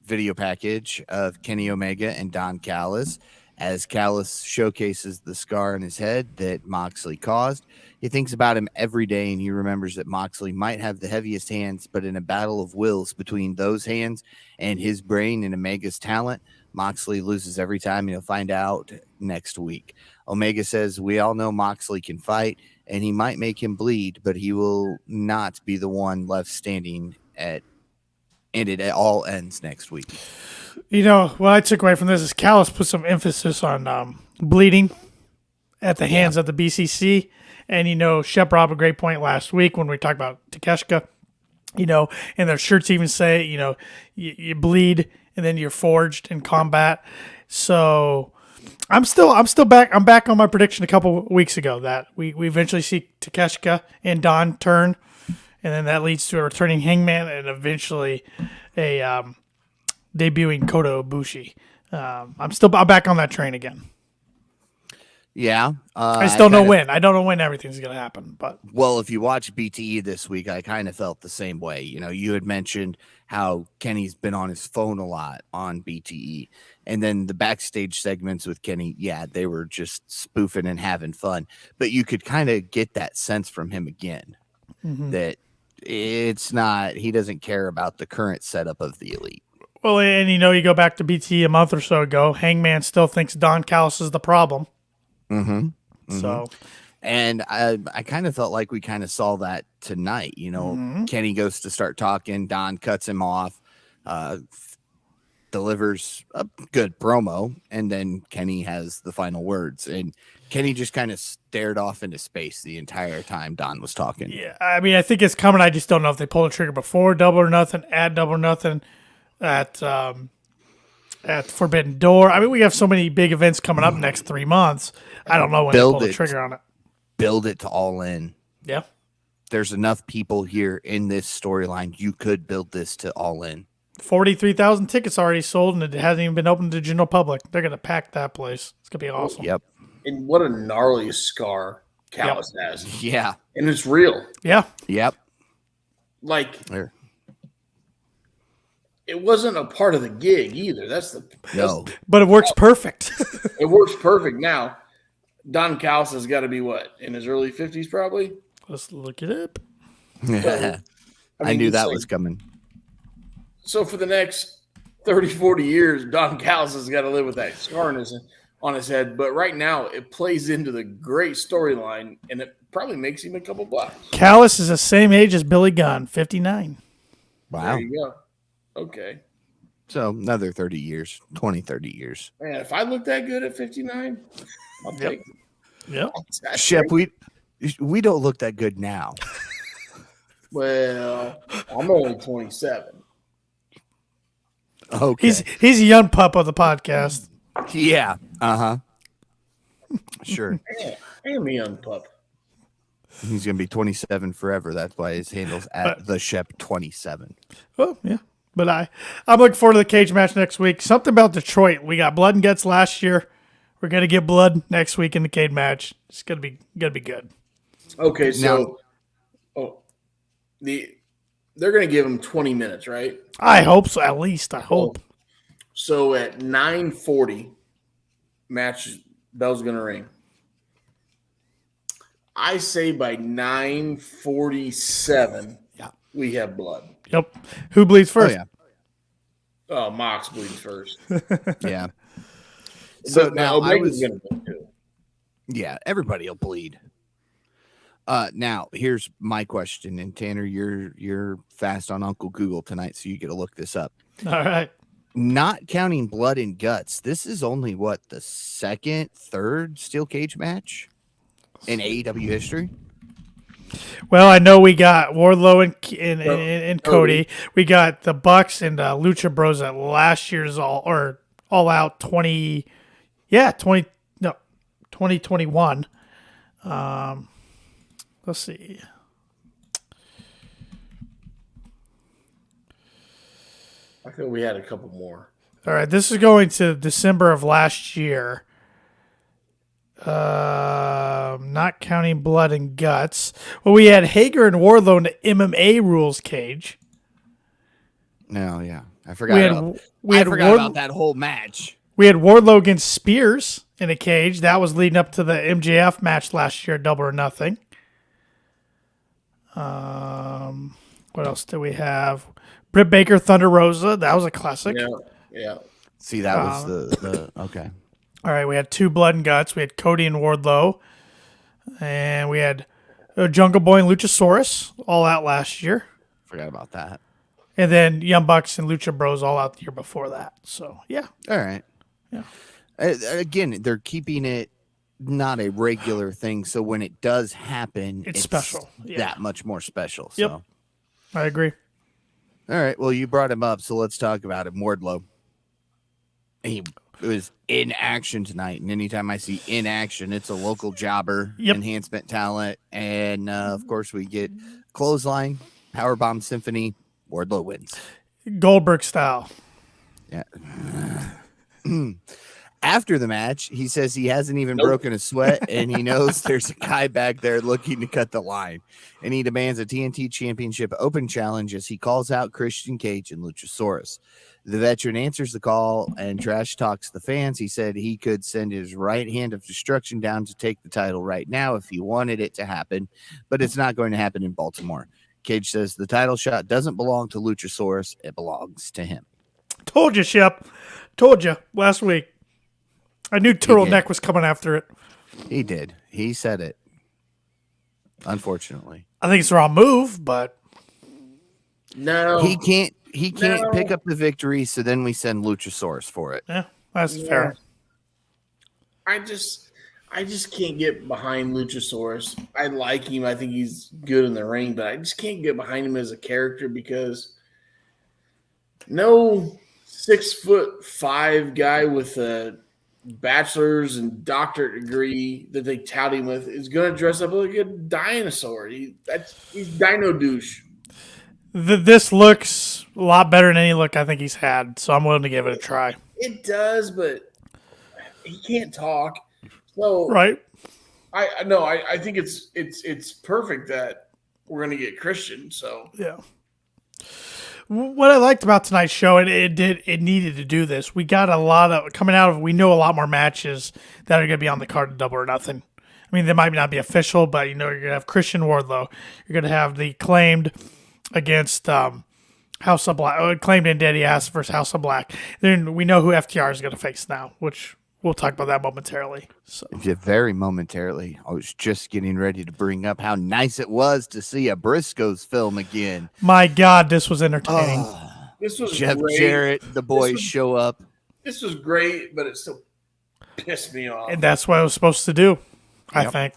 video package of Kenny Omega and Don Callis as Callis showcases the scar on his head that Moxley caused. He thinks about him every day, and he remembers that Moxley might have the heaviest hands, but in a battle of wills between those hands and his brain and Omega's talent, Moxley loses every time, and he'll find out next week. Omega says, we all know Moxley can fight, and he might make him bleed, but he will not be the one left standing and it all ends next week. You know, what I took away from this is Callis put some emphasis on bleeding at the hands of the BCC. And, you know, Shep brought up a great point last week when we talked about Takeshita, you know, and their shirts even say, you know, you bleed and then you're forged in combat. So I'm back. I'm back on my prediction a couple weeks ago that we eventually see Takeshita and Don turn, and then that leads to a returning Hangman and eventually a debuting Kota Ibushi. I'm back on that train again. Yeah. I still don't know when. I don't know when everything's going to happen. But well, if you watch BTE this week, I kind of felt the same way. You know, you had mentioned how Kenny's been on his phone a lot on BTE. And then the backstage segments with Kenny, yeah, they were just spoofing and having fun. But you could kind of get that sense from him again that it's not, he doesn't care about the current setup of the Elite. Well, and you know, you go back to BTE a month or so ago, Hangman still thinks Don Callis is the problem. So, and I kind of felt like we kind of saw that tonight. You know, Kenny goes to start talking, Don cuts him off, delivers a good promo, and then Kenny has the final words. And Kenny just kind of stared off into space the entire time Don was talking. Yeah, I mean, I think it's coming. I just don't know if they pull the trigger before Double or Nothing, at Double or Nothing, at Forbidden Door. I mean, we have so many big events coming up next 3 months. I don't know when they pull the trigger on it. Build it to All In. Yeah. There's enough people here in this storyline. You could build this to All In. 43,000 tickets already sold, and it hasn't even been open to the general public. They're going to pack that place. It's going to be awesome. Yep. And what a gnarly scar Callis has. Yeah. And it's real. Yeah. Yep. Like, There. it wasn't a part of the gig either. No. But it works perfect. It works perfect now. Don Callis has got to be what, in his early 50s probably? Let's look it up. I knew that was coming. So for the next 30, 40 years, Don Callis has got to live with that scar on his head. But right now, it plays into the great storyline, and it probably makes him a couple bucks. Callis is the same age as Billy Gunn, 59. Wow. There you go. Okay. So another 30 years, 20, 30 years. Man, if I look that good at 59, I'll take it. Yep. Shep, we don't look that good now. Well, I'm only 27. Okay. He's a young pup of the podcast. Yeah. Sure. Yeah, I am a young pup. He's going to be 27 forever. That's why his handle's at the Shep 27. Oh, yeah. But I'm looking forward to the cage match next week. Something about Detroit. We got blood and guts last year. We're gonna get blood next week in the cage match. It's gonna be good. Okay, so they're gonna give him 20 minutes, right? I hope so. At least I hope. So at 9:40, match bell's gonna ring. I say by 9:47, we have blood. Yep. Who bleeds first? Oh, Mox bleeds first. Yeah. So So now Omega's gonna bleed too. Yeah, everybody will bleed. Now here's my question, and Tanner, you're fast on Uncle Google tonight, so you get to look this up. All right. Not counting blood and guts, this is only what, the second, third steel cage match in AEW history. Well, I know we got Wardlow and Cody. We got the Bucks and Lucha Bros at last year's All Out 2021. Let's see. I feel we had a couple more. All right, this is going to December of last year. Not counting blood and guts. Well, we had Hager and Wardlow in the MMA rules cage. No, yeah, I forgot. I forgot about that whole match. We had Wardlow against Spears in a cage. That was leading up to the MJF match last year, Double or Nothing. What else do we have? Britt Baker, Thunder Rosa. That was a classic. Yeah. See, that was the okay. All right, we had 2 Blood and Guts. We had Cody and Wardlow. And we had Jungle Boy and Luchasaurus all out last year. Forgot about that. And then Young Bucks and Lucha Bros all out the year before that. So, yeah. All right. Yeah. Again, they're keeping it not a regular thing. So when it does happen, It's special. Yeah. that much more special. Yep. So. I agree. All right. Well, you brought him up, so let's talk about him. Wardlow. He was in action tonight, and anytime I see in action, it's a local jobber, enhancement talent, and of course we get clothesline, powerbomb symphony. Wardlow wins. Goldberg style. Yeah. After the match, he says he hasn't even broken a sweat, and he knows there's a guy back there looking to cut the line. And he demands a TNT Championship Open Challenge as he calls out Christian Cage and Luchasaurus. The veteran answers the call and trash talks the fans. He said he could send his right hand of destruction down to take the title right now if he wanted it to happen, but it's not going to happen in Baltimore. Cage says the title shot doesn't belong to Luchasaurus. It belongs to him. Told you, Shep. Told you last week. I knew Turtleneck was coming after it. He did. He said it. Unfortunately. I think it's the wrong move, but No. He can't pick up the victory, so then we send Luchasaurus for it. yeah, that's fair. I just can't get behind Luchasaurus. I like him. I think he's good in the ring, but I just can't get behind him as a character because no 6'5" guy with a bachelor's and doctorate degree that they tout him with is going to dress up like a dinosaur. He's Dino douche. This looks a lot better than any look I think he's had, so I'm willing to give it a try. It does, but he can't talk. So Right? I think it's perfect that we're going to get Christian. So Yeah. What I liked about tonight's show, and it needed to do this. We got a lot of coming out of. We know a lot more matches that are going to be on the card of Double or Nothing. I mean, they might not be official, but you're going to have Christian Wardlow. You're going to have the Claimed against House of Black, Claimed and Daddy Ass versus House of Black. Then we know who FTR is going to face now, which we'll talk about that momentarily. So very momentarily. I was just getting ready to bring up how nice it was to see a Briscoes film again. My God, this was entertaining. this was Jeff great. Jarrett, the boys show up. This was great, but it still pissed me off. And that's what I was supposed to do, I think.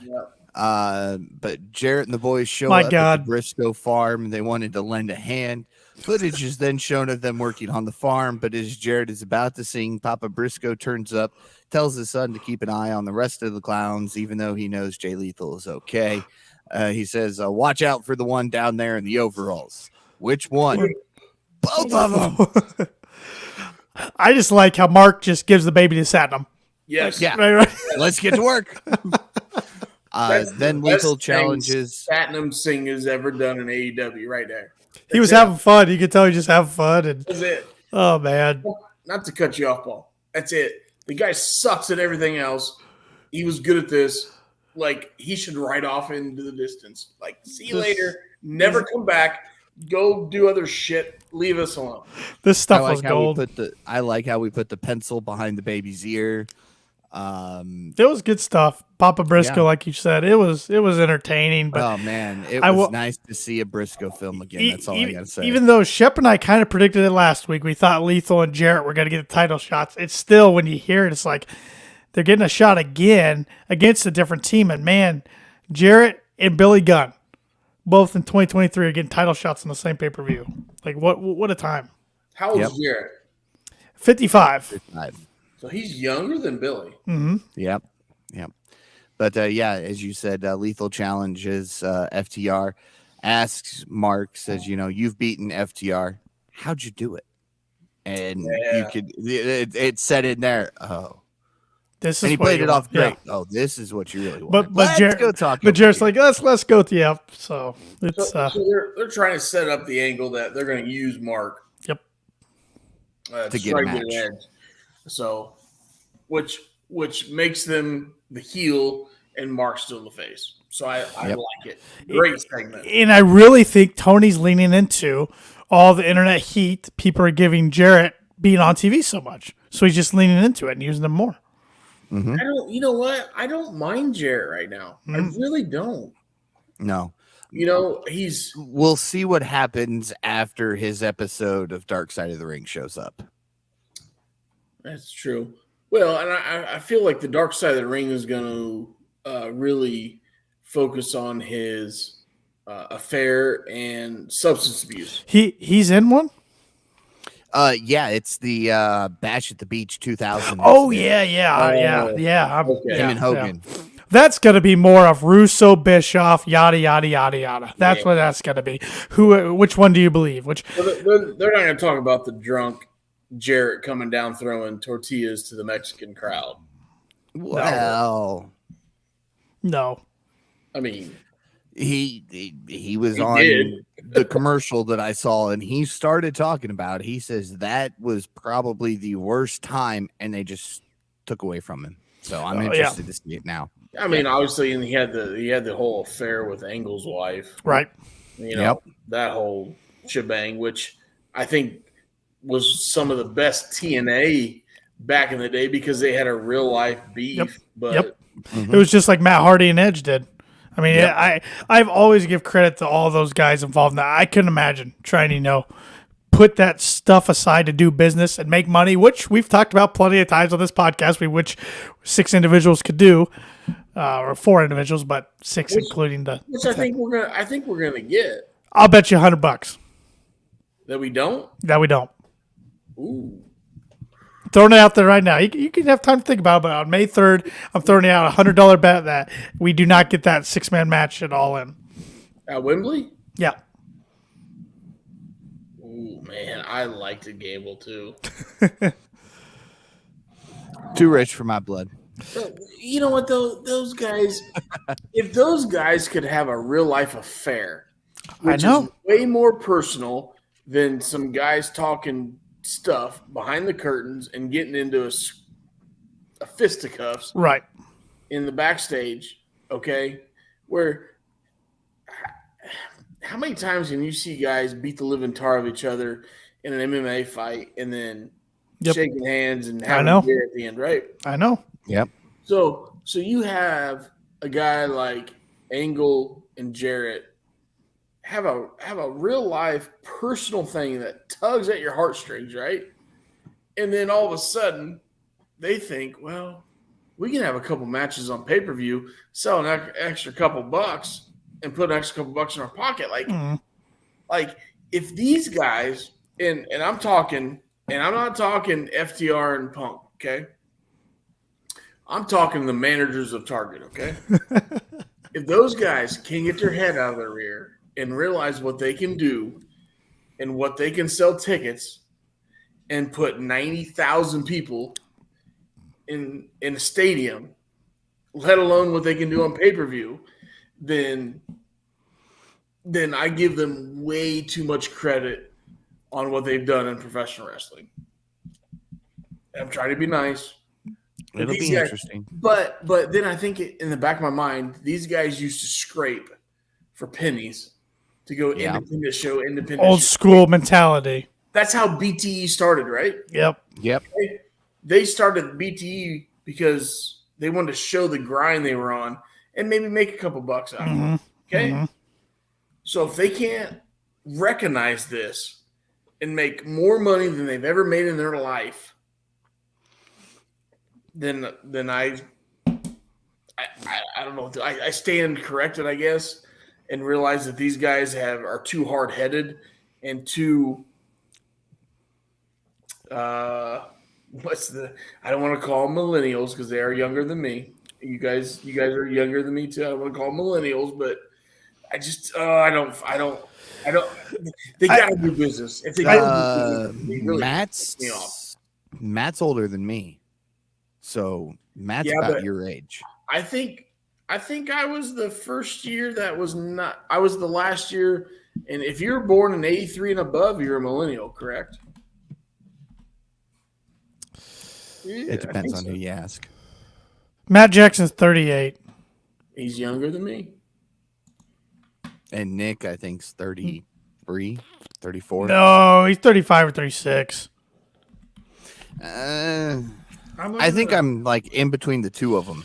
But Jarrett and the boys show My up God. at the Briscoe farm. They wanted to lend a hand. Footage is then shown of them working on the farm, but as Jarrett is about to sing, Papa Briscoe turns up, tells his son to keep an eye on the rest of the clowns, even though he knows Jay Lethal is okay. He says, watch out for the one down there in the overalls. Which one? Both of them. I just like how Mark just gives the baby to Satnam. Yes. Yeah. Right. Let's get to work. Then Lethal Best challenges. thing Satnam Singh has ever done in AEW right there. He was having fun. You could tell he just having fun. And That's it. oh, man. Not to cut you off, Paul. That's it. The guy sucks at everything else. He was good at this. Like, he should ride off into the distance. Like, see you later. Never come back. Go do other shit. Leave us alone. This stuff was gold. I like how we put the pencil behind the baby's ear. It was good stuff. Papa Briscoe, like you said, it was entertaining. But oh man, it was nice to see a Briscoe film again. That's all I gotta say. Even though Shep and I kind of predicted it last week, we thought Lethal and Jarrett were going to get the title shots. It's still, when you hear it, it's like they're getting a shot again against a different team. And man, Jarrett and Billy Gunn, both in 2023, are getting title shots on the same pay-per-view. Like what a time! How old is Jarrett? 55. 55. So he's younger than Billy. Mm-hmm. Yep. But as you said, Lethal challenges FTR, asks Mark, says, you've beaten FTR. How'd you do it? And you could, it said in there, This is and he what played you it off want. great. Yeah. Oh, this is what you really want. But Jarrett's like, let's go. Yep. So it's so they're trying to set up the angle that they're going to use Mark. Yep. To get a match. Edge. So which makes them the heel and Mark's still the face. So I like it. Great segment. And I really think Tony's leaning into all the internet heat people are giving Jarrett being on TV so much. So he's just leaning into it and using them more. Mm-hmm. You know what? I don't mind Jarrett right now. I really don't. No. You know, we'll see what happens after his episode of Dark Side of the Ring shows up. That's true. Well, and I feel like the Dark Side of the Ring is going to really focus on his affair and substance abuse. He's in one? Yeah, it's the Bash at the Beach 2000. Oh, yeah. Okay. Him and Hogan. Yeah. That's going to be more of Russo, Bischoff, yada, yada, yada, yada. That's what that's going to be. Which one do you believe? They're not going to talk about the drunk Jarrett coming down throwing tortillas to the Mexican crowd. Well, no. I mean, he was on the commercial that I saw, and he started talking about it. He says that was probably the worst time, and they just took away from him. So I'm interested to see it now. I mean, obviously, and he had the whole affair with Angle's wife, right? You know, that whole shebang, which I think was some of the best TNA back in the day because they had a real life beef. But it was just like Matt Hardy and Edge did. I mean, I've always give credit to all those guys involved in that. I couldn't imagine trying to, put that stuff aside to do business and make money, which we've talked about plenty of times on this podcast, which 6 individuals could do, or 4 individuals, but 6 including the. Which I think we're gonna get. I'll bet you $100 that we don't. Ooh. Throwing it out there right now. You can have time to think about it, but on May 3rd, I'm throwing out a $100 bet that we do not get that 6-man match at All In. At Wembley? Yeah. Ooh, man, I like to gamble too. Too rich for my blood. But you know what, though? Those guys, if those guys could have a real life affair, which is way more personal than some guys talking stuff behind the curtains and getting into a fisticuffs right in the backstage, okay? Where how many times can you see guys beat the living tar of each other in an MMA fight and then shaking hands and having a beer at the end, right? I know. Yep. So you have a guy like Angle and Jarrett have a real life personal thing that tugs at your heartstrings, right? And then all of a sudden they think, well, we can have a couple matches on pay-per-view, sell an extra couple bucks and put an extra couple bucks in our pocket. Like if these guys, and I'm talking, and I'm not talking FTR and Punk, okay? I'm talking the managers of Target, okay? If those guys can get their head out of their rear and realize what they can do and what they can sell tickets and put 90,000 people in a stadium, let alone what they can do on pay-per-view, then I give them way too much credit on what they've done in professional wrestling. I'm trying to be nice. It'll be interesting. But then I think in the back of my mind, these guys used to scrape for pennies to go independent show. Old school mentality. That's how BTE started, right? Yep. They started BTE because they wanted to show the grind they were on and maybe make a couple bucks out of it. Okay? Mm-hmm. So if they can't recognize this and make more money than they've ever made in their life, then I don't know. I stand corrected, I guess, and realize that these guys are too hard-headed and too I don't want to call them millennials because they are younger than me. You guys are younger than me too. I don't want to call them millennials, but I just I don't. They gotta do business. If they gotta do business, they really Matt's older than me, so Matt's about your age. I think I was the first year that was not. I was the last year, and if you're born in '83 and above, you're a millennial, correct? It depends on who you ask. Matt Jackson's 38. He's younger than me. And Nick, I think, is 33, 34. No, he's 35 or 36. I think I'm like in between the two of them.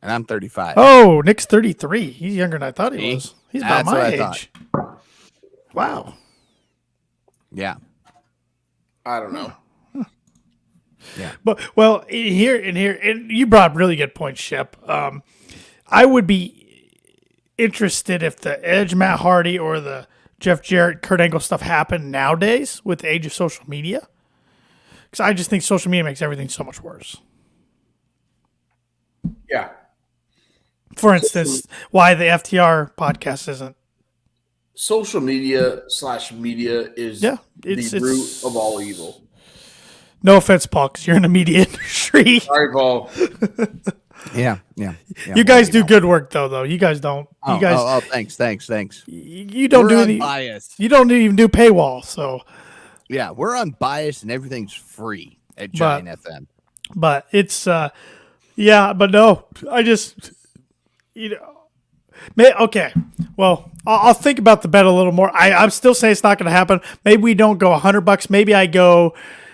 And I'm 35. Oh, Nick's 33. He's younger than I thought he See? was. He's about That's my what I age. Wow. Yeah. I don't know. Yeah. But well, here, and you brought up really good points, Shep. I would be interested if the Edge, Matt Hardy, or the Jeff Jarrett, Kurt Angle stuff happened nowadays with the age of social media. Because I just think social media makes everything so much worse. Yeah. For instance, why the FTR podcast isn't. Social media / media is the root of all evil. No offense, Paul, because you're in the media industry. Sorry, Paul. Yeah. You guys do good work, though. You guys don't. You guys. Thanks. You don't do any. Unbiased. You don't even do paywall. So. Yeah, we're unbiased and everything's free at Giant FM. But it's, but no, I just, okay. Well, I'll think about the bet a little more. I'm still saying it's not going to happen. Maybe we don't go $100.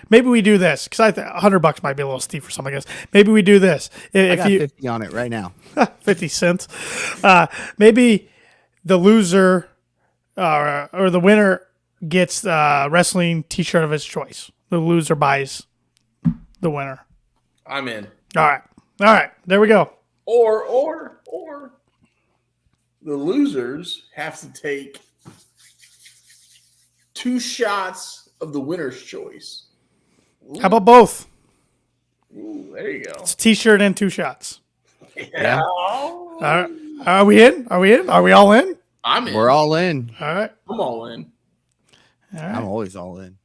Maybe we do this because I think $100 might be a little steep for some, I guess. Maybe we do this. I got 50 on it right now. 50 cents. Maybe the loser or the winner gets a wrestling T-shirt of his choice. The loser buys the winner. I'm in. All right. There we go. Or the losers have to take 2 shots of the winner's choice. Ooh. How about both? Ooh, there you go. It's a T-shirt and 2 shots. Yeah. All right. Are we in? Are we all in? I'm in. We're all in. All right. I'm all in. All right. I'm always all in.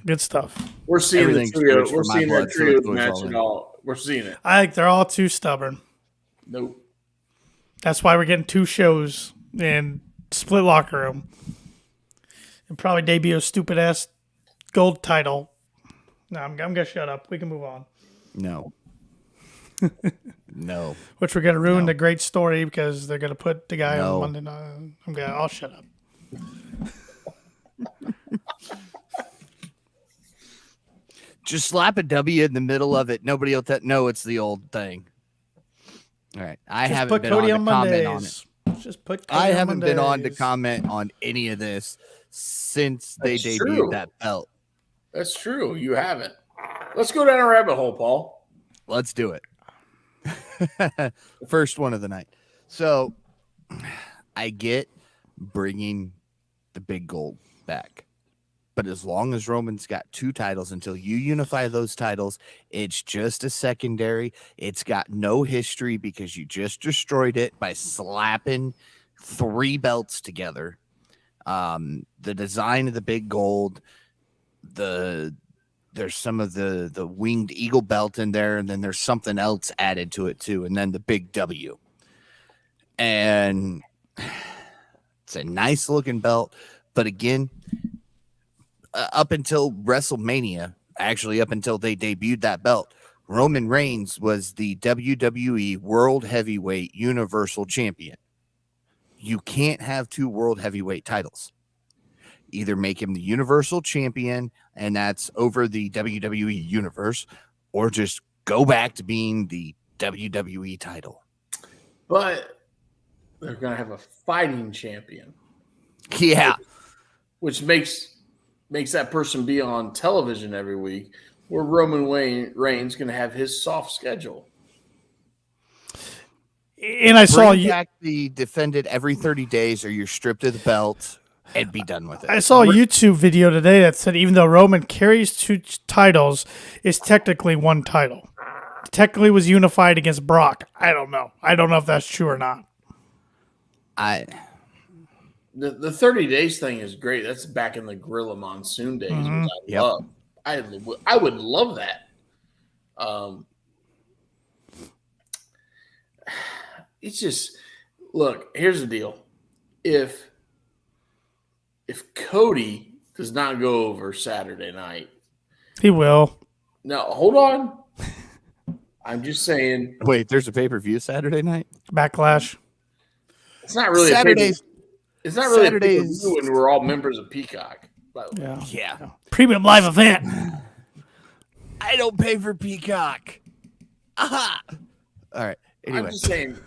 Good stuff. We're seeing the trio. We're seeing blood, that trio so match all at all. We're seeing it. I think they're all too stubborn. Nope. That's why we're getting 2 shows and split locker room. And probably debut a stupid ass gold title. No, I'm gonna shut up. We can move on. No. No. Which we're gonna ruin the great story because they're gonna put the guy No. on Monday night. I'll shut up. Just slap a W in the middle of it. Nobody will know it's the old thing. All right. I Just haven't put been Cody on to comment on it. Just put Cody I on haven't been on to Mondays. comment on any of this since they That's debuted true. that belt. That's true. You haven't. Let's go down a rabbit hole, Paul. Let's do it. First one of the night. So I get bringing the big gold back. But as long as Roman's got 2 titles, until you unify those titles, it's just a secondary. It's got no history because you just destroyed it by slapping 3 belts together. The design of the big gold, there's some of the winged eagle belt in there, and then there's something else added to it too, and then the big W. And it's a nice looking belt, but again, up until WrestleMania, actually up until they debuted that belt, Roman Reigns was the WWE World Heavyweight Universal Champion. You can't have 2 World Heavyweight titles. Either make him the Universal Champion, and that's over the WWE Universe, or just go back to being the WWE title. But they're going to have a fighting champion. Yeah. Which makes that person be on television every week, where Roman Reigns going to have his soft schedule. And I saw you back the defended every 30 days, or you're stripped of the belt and be done with it. I saw a YouTube video today that said even though Roman carries 2 titles, it's technically 1 title. Technically was unified against Brock. I don't know. I don't know if that's true or not. The 30 days thing is great. That's back in the Gorilla Monsoon days, which I love. I would love that. It's just, look, here's the deal. If Cody does not go over Saturday night, He will. No, hold on. I'm just saying. Wait, there's a pay-per-view Saturday night? Backlash. It's not really Saturdays. It's not really Saturdays. a pay-per-view when we're all members of Peacock. By the way. Yeah. Premium live event. I don't pay for Peacock. Aha! All right. Anyway, I'm just saying.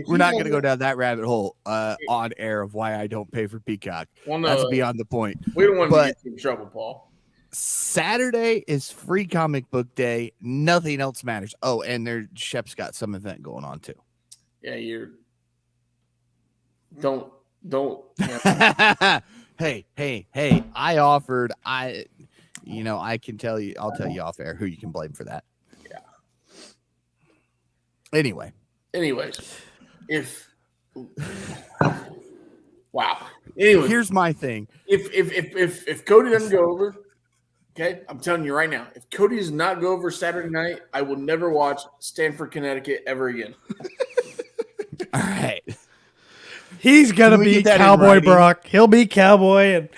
we're not going to go down that rabbit hole on air of why I don't pay for Peacock. Well, no, that's beyond the point. We don't want to get you in trouble, Paul. Saturday is free comic book day. Nothing else matters. Oh, and Shep's got some event going on too. Yeah, you're. Don't. Hey! I offered. I can tell you. I'll tell you off air who you can blame for that. Yeah. Anyways, wow. Anyway, here's my thing. If Cody doesn't go over, okay, I'm telling you right now, if Cody does not go over Saturday night, I will never watch Stanford, Connecticut ever again. All right. He's gonna be Cowboy Brock. He'll be Cowboy, and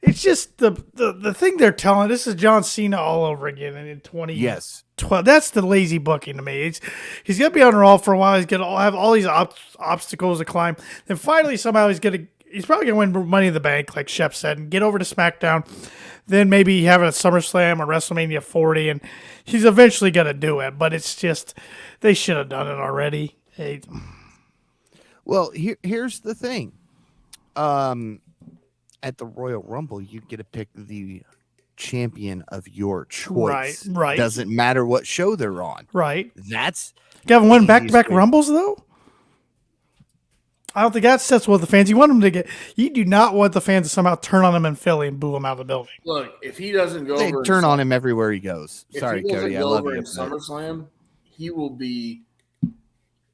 it's just the thing they're telling. This is John Cena all over again, and in 2012. Yes. That's the lazy booking to me. He's gonna be on Raw for a while. He's gonna have all these obstacles to climb. Then finally, somehow he's probably gonna win Money in the Bank, like Shep said, and get over to SmackDown. Then maybe have it at SummerSlam or WrestleMania 40, and he's eventually gonna do it. But it's just they should have done it already. Well, here's the thing. At the Royal Rumble, you get to pick the champion of your choice. Right. Doesn't matter what show they're on. Right. That's Gavin won back-to-back Rumbles, though? I don't think that sets well with the fans. You want them to get. You do not want the fans to somehow turn on him in Philly and boo him out of the building. Look, if he doesn't go they over, turn on him everywhere he goes. Sorry, Cody, I love you. In SummerSlam, he will be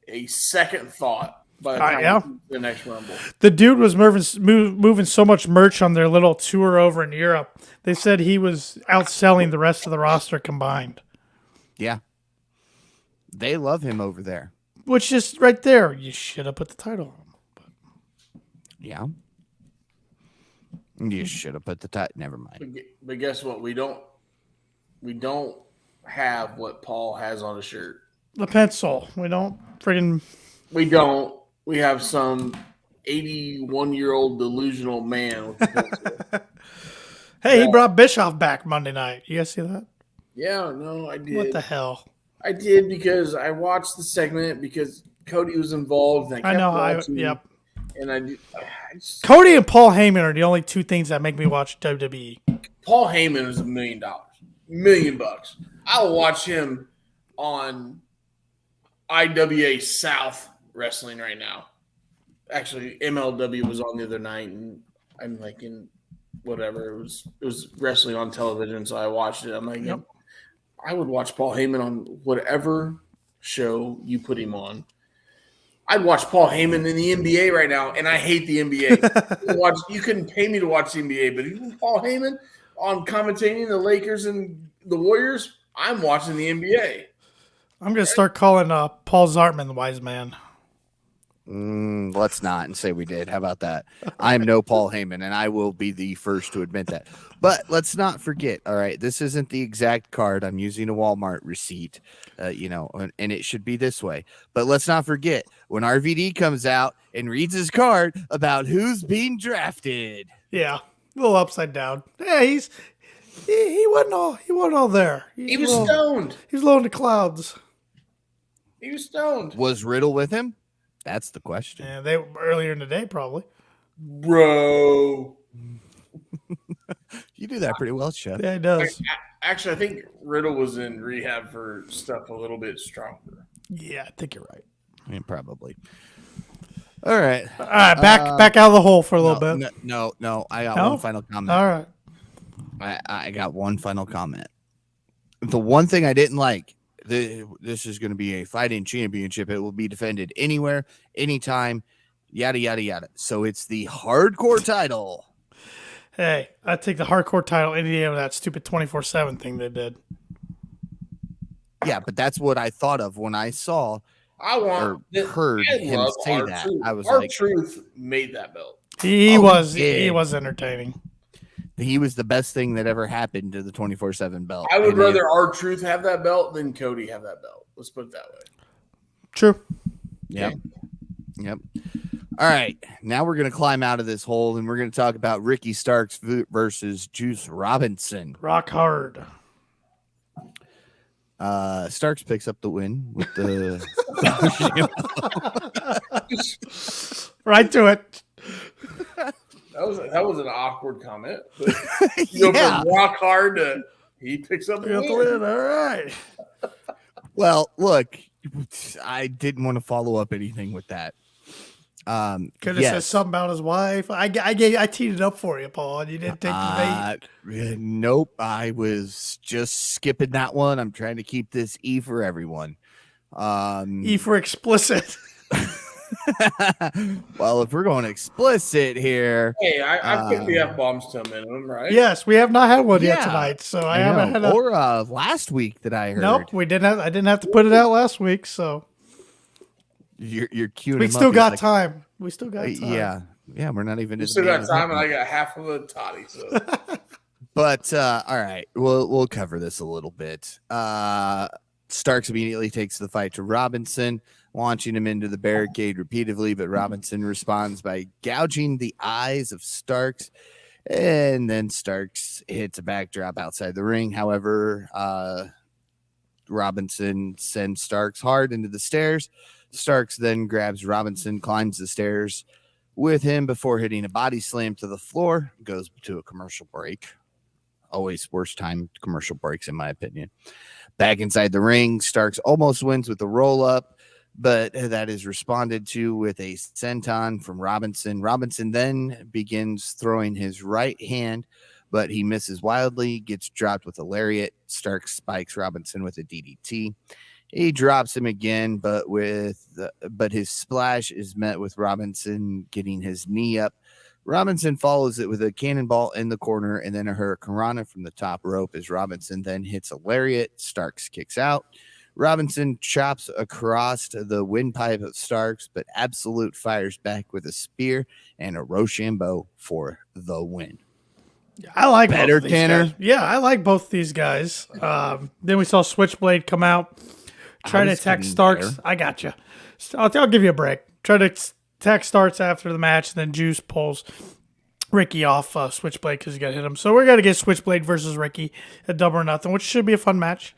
a second thought by the time the next Rumble. The dude was moving so much merch on their little tour over in Europe. They said he was outselling the rest of the roster combined. Yeah, they love him over there. Which just right there, you should have put the title on him. Yeah. You should have put the title. Never mind. But guess what? We don't have what Paul has on his shirt. The pencil. We don't friggin'. We don't. We have some 81-year-old delusional man with the pencil. Hey, he brought Bischoff back Monday night. You guys see that? Yeah, no, I did. What the hell? I did because I watched the segment because Cody was involved. And I know. Yep. And I Cody and Paul Heyman are the only two things that make me watch WWE. Paul Heyman is $1 million. $1,000,000. I'll watch him on IWA South Wrestling right now. Actually, MLW was on the other night, and I'm like in whatever. It was wrestling on television, so I watched it. I'm like, yep. I would watch Paul Heyman on whatever show you put him on. I'd watch Paul Heyman in the NBA right now, and I hate the NBA. You couldn't pay me to watch the NBA, but even Paul Heyman on commentating the Lakers and the Warriors, I'm watching the NBA. I'm going to start calling Paul Zartman the wise man. Let's not and say we did. How about that? I'm no Paul Heyman, and I will be the first to admit that. But let's not forget, all right, this isn't the exact card. I'm using a Walmart receipt, and it should be this way. But let's not forget, when RVD comes out and reads his card about who's being drafted. Yeah, a little upside down. Yeah, he wasn't all there. He was stoned. He was low in the clouds. He was stoned. Was Riddle with him? That's the question. Yeah, they were earlier in the day, probably. Bro. You do that pretty well, Chef. Yeah, he does. Actually, I think Riddle was in rehab for stuff a little bit stronger. Yeah, I think you're right. I mean, probably. All right. All right, back out of the hole for a little bit. No. I got one final comment. All right. I got one final comment. The one thing I didn't like, this is going to be a fighting championship. It will be defended anywhere, anytime, yada, yada, yada. So it's the hardcore title. Hey, I'd take the hardcore title any day of that stupid 24/7 thing they did. Yeah, but that's what I thought of when I saw heard him say that. I was like, R-Truth made that belt. He was entertaining. he was the best thing that ever happened to the 24/7 belt. I would rather R-Truth have that belt than Cody have that belt. Let's put it that way. True. Yep. Yep. All right. Now we're going to climb out of this hole and we're going to talk about Ricky Starks versus Juice Robinson. Rock hard. Starks picks up the win with the right to it. That was an awkward comment. But you go from rock hard to he picks up the win. All right. Well, look, I didn't want to follow up anything with that. Could have said something about his wife. I teed it up for you, Paul, and you didn't take the bait. Nope, I was just skipping that one. I'm trying to keep this E for everyone. E for explicit. Well, if we're going explicit here, hey, I put the F-bombs to a minimum, right? Yes, we have not had one yet tonight, so I haven't had or last week that I heard. Nope, we didn't have. I didn't have to put it out last week, so you're queuing. We still got time. We still got time. Yeah, we're not even. We still got time, and I got half of a toddy. So. But all right, we'll cover this a little bit. Starks immediately takes the fight to Robinson, launching him into the barricade repeatedly, but Robinson responds by gouging the eyes of Starks, and then Starks hits a backdrop outside the ring. However, Robinson sends Starks hard into the stairs. Starks then grabs Robinson, climbs the stairs with him before hitting a body slam to the floor, goes to a commercial break. Always worst time commercial breaks, in my opinion. Back inside the ring, Starks almost wins with a roll-up, but that is responded to with a senton from Robinson. Robinson then begins throwing his right hand, but he misses wildly, gets dropped with a lariat. Starks spikes Robinson with a DDT. He drops him again, but his splash is met with Robinson getting his knee up. Robinson follows it with a cannonball in the corner and then a hurricanrana from the top rope as Robinson then hits a lariat. Starks kicks out. Robinson chops across the windpipe of Starks, but Absolute fires back with a spear and a Rochambeau for the win. I like better, Tanner. Guys. Yeah, I like both these guys. Then we saw Switchblade come out, try to attack Starks. I got you. I'll give you a break. Try to attack Starks after the match, and then Juice pulls Ricky off Switchblade because he got hit him. So we're going to get Switchblade versus Ricky at Double or Nothing, which should be a fun match.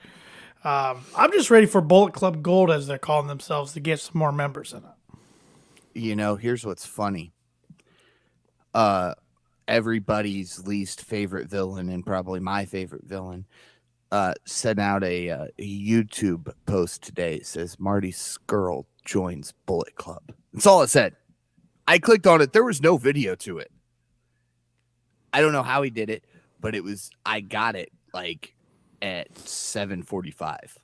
I'm just ready for Bullet Club Gold, as they're calling themselves, to get some more members in it. You know, here's what's funny. Everybody's least favorite villain, and probably my favorite villain, sent out a YouTube post today. It says Marty Scurll joins Bullet Club. That's all it said. I clicked on it. There was no video to it. I don't know how he did it, but I got it like at 7:45.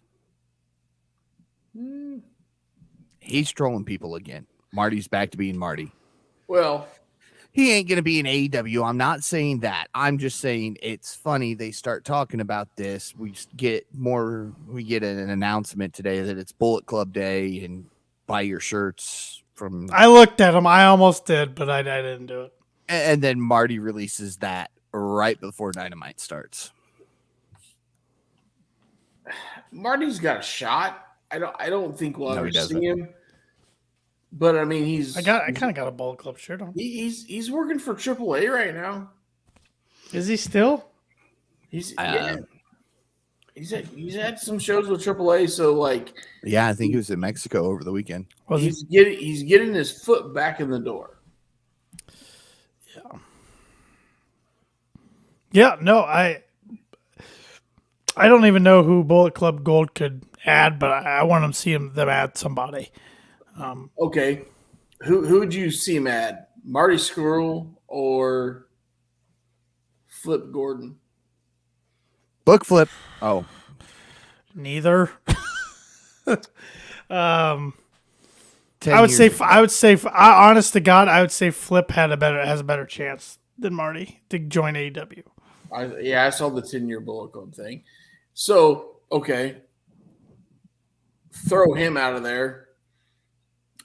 He's trolling people again. Marty's back to being Marty. Well, he ain't going to be in AEW. I'm not saying that. I'm just saying it's funny. They start talking about this. We get an announcement today that it's Bullet Club Day and buy your shirts from. I looked at them. I almost did, but I didn't do it. And then Marty releases that right before Dynamite starts. Marty's got a shot. I don't think we'll ever see him. But I mean, I kind of got a Bullet Club shirt on. He's working for AAA right now. Is he still? He's had some shows with AAA. So like, yeah, I think he was in Mexico over the weekend. He's getting his foot back in the door. Yeah. Yeah. No, I don't even know who Bullet Club Gold could add, but I want to see them add somebody. Okay, who would you see him add? Marty Scurll or Flip Gordon? Book Flip. Oh, neither. I would say, honest to God, I would say Flip has a better chance than Marty to join AEW. I saw the 10-year Bullet Club thing. So, okay, throw him out of there.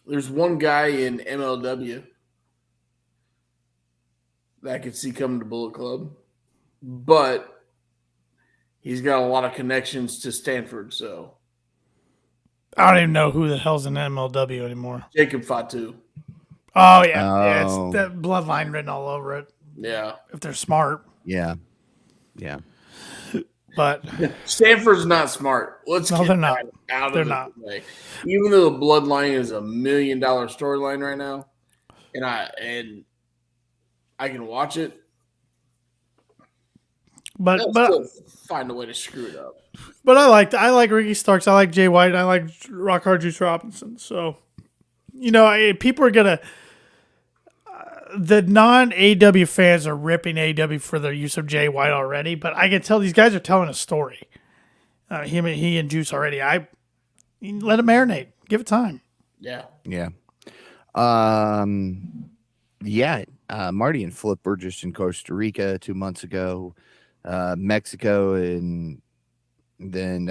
There's one guy in MLW that I could see coming to Bullet Club. but he's got a lot of connections to Stanford. So I don't even know who the hell's in MLW anymore. Jacob Fatu. Oh yeah, it's Oh. that bloodline written all over it. Yeah. If they're smart, Yeah. but Stanford's not smart. Let's No, get they're not. that out They're of not. the way. Even though the bloodline is $1 million storyline right now, and I can watch it, they'll still find a way to screw it up. But I like Ricky Starks. I like Jay White. I like Rock Hard Juice Robinson. So, people are gonna. The non-AW fans are ripping AW for their use of Jay White already, but I can tell these guys are telling a story. He and Juice already. Let it marinate. Give it time. Yeah. Marty and Flip were just in Costa Rica 2 months ago, Mexico, and then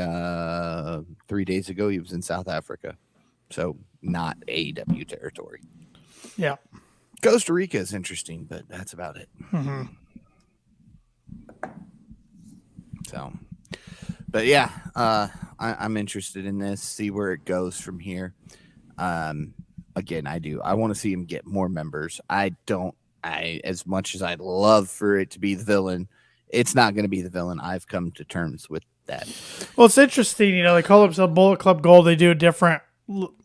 3 days ago he was in South Africa. So not AEW territory. Yeah. Costa Rica is interesting, but that's about it. Mm-hmm. So, but yeah, I'm interested in this, see where it goes from here. Again, I want to see him get more members. As much as I'd love for it to be the villain, it's not going to be the villain. I've come to terms with that. Well, it's interesting. They call themselves Bullet Club Gold. They do a different,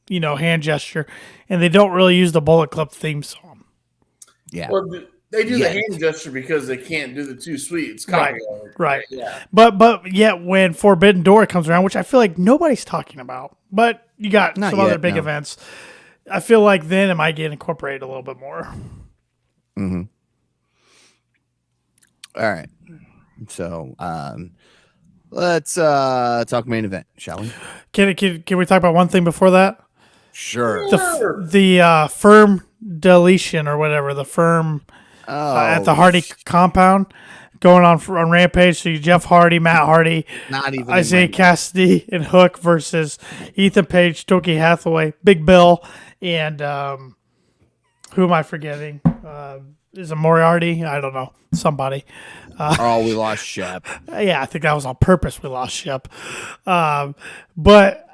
hand gesture, and they don't really use the Bullet Club theme song. Yeah. Well, they do the hand gesture because they can't do the too sweet. It's copyrighted. Right. Yeah. But yet when Forbidden Door comes around, which I feel like nobody's talking about, but you got Not some yet, other big no. events, I feel like then it might get incorporated a little bit more. Mm-hmm. All right. So let's talk main event, shall we? Can we talk about one thing before that? Sure. The firm deletion or whatever, the firm at the Hardy compound going on Rampage. So you Jeff Hardy, Matt Hardy, Not even Isaiah Cassidy, and Hook versus Ethan Page, Toki Hathaway, Big Bill, and who am I forgetting? Is it Moriarty? I don't know. Somebody. we lost Shep. Yeah, I think that was on purpose. We lost Shep. But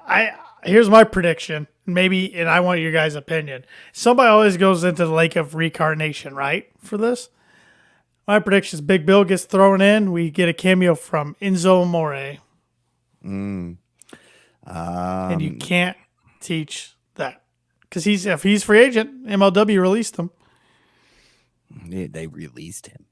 here's my prediction. Maybe, and I want your guys' opinion. Somebody always goes into the lake of reincarnation, right? For this, my prediction is Big Bill gets thrown in. We get a cameo from Enzo Amore, and you can't teach that because if he's free agent, MLW released him. They released him.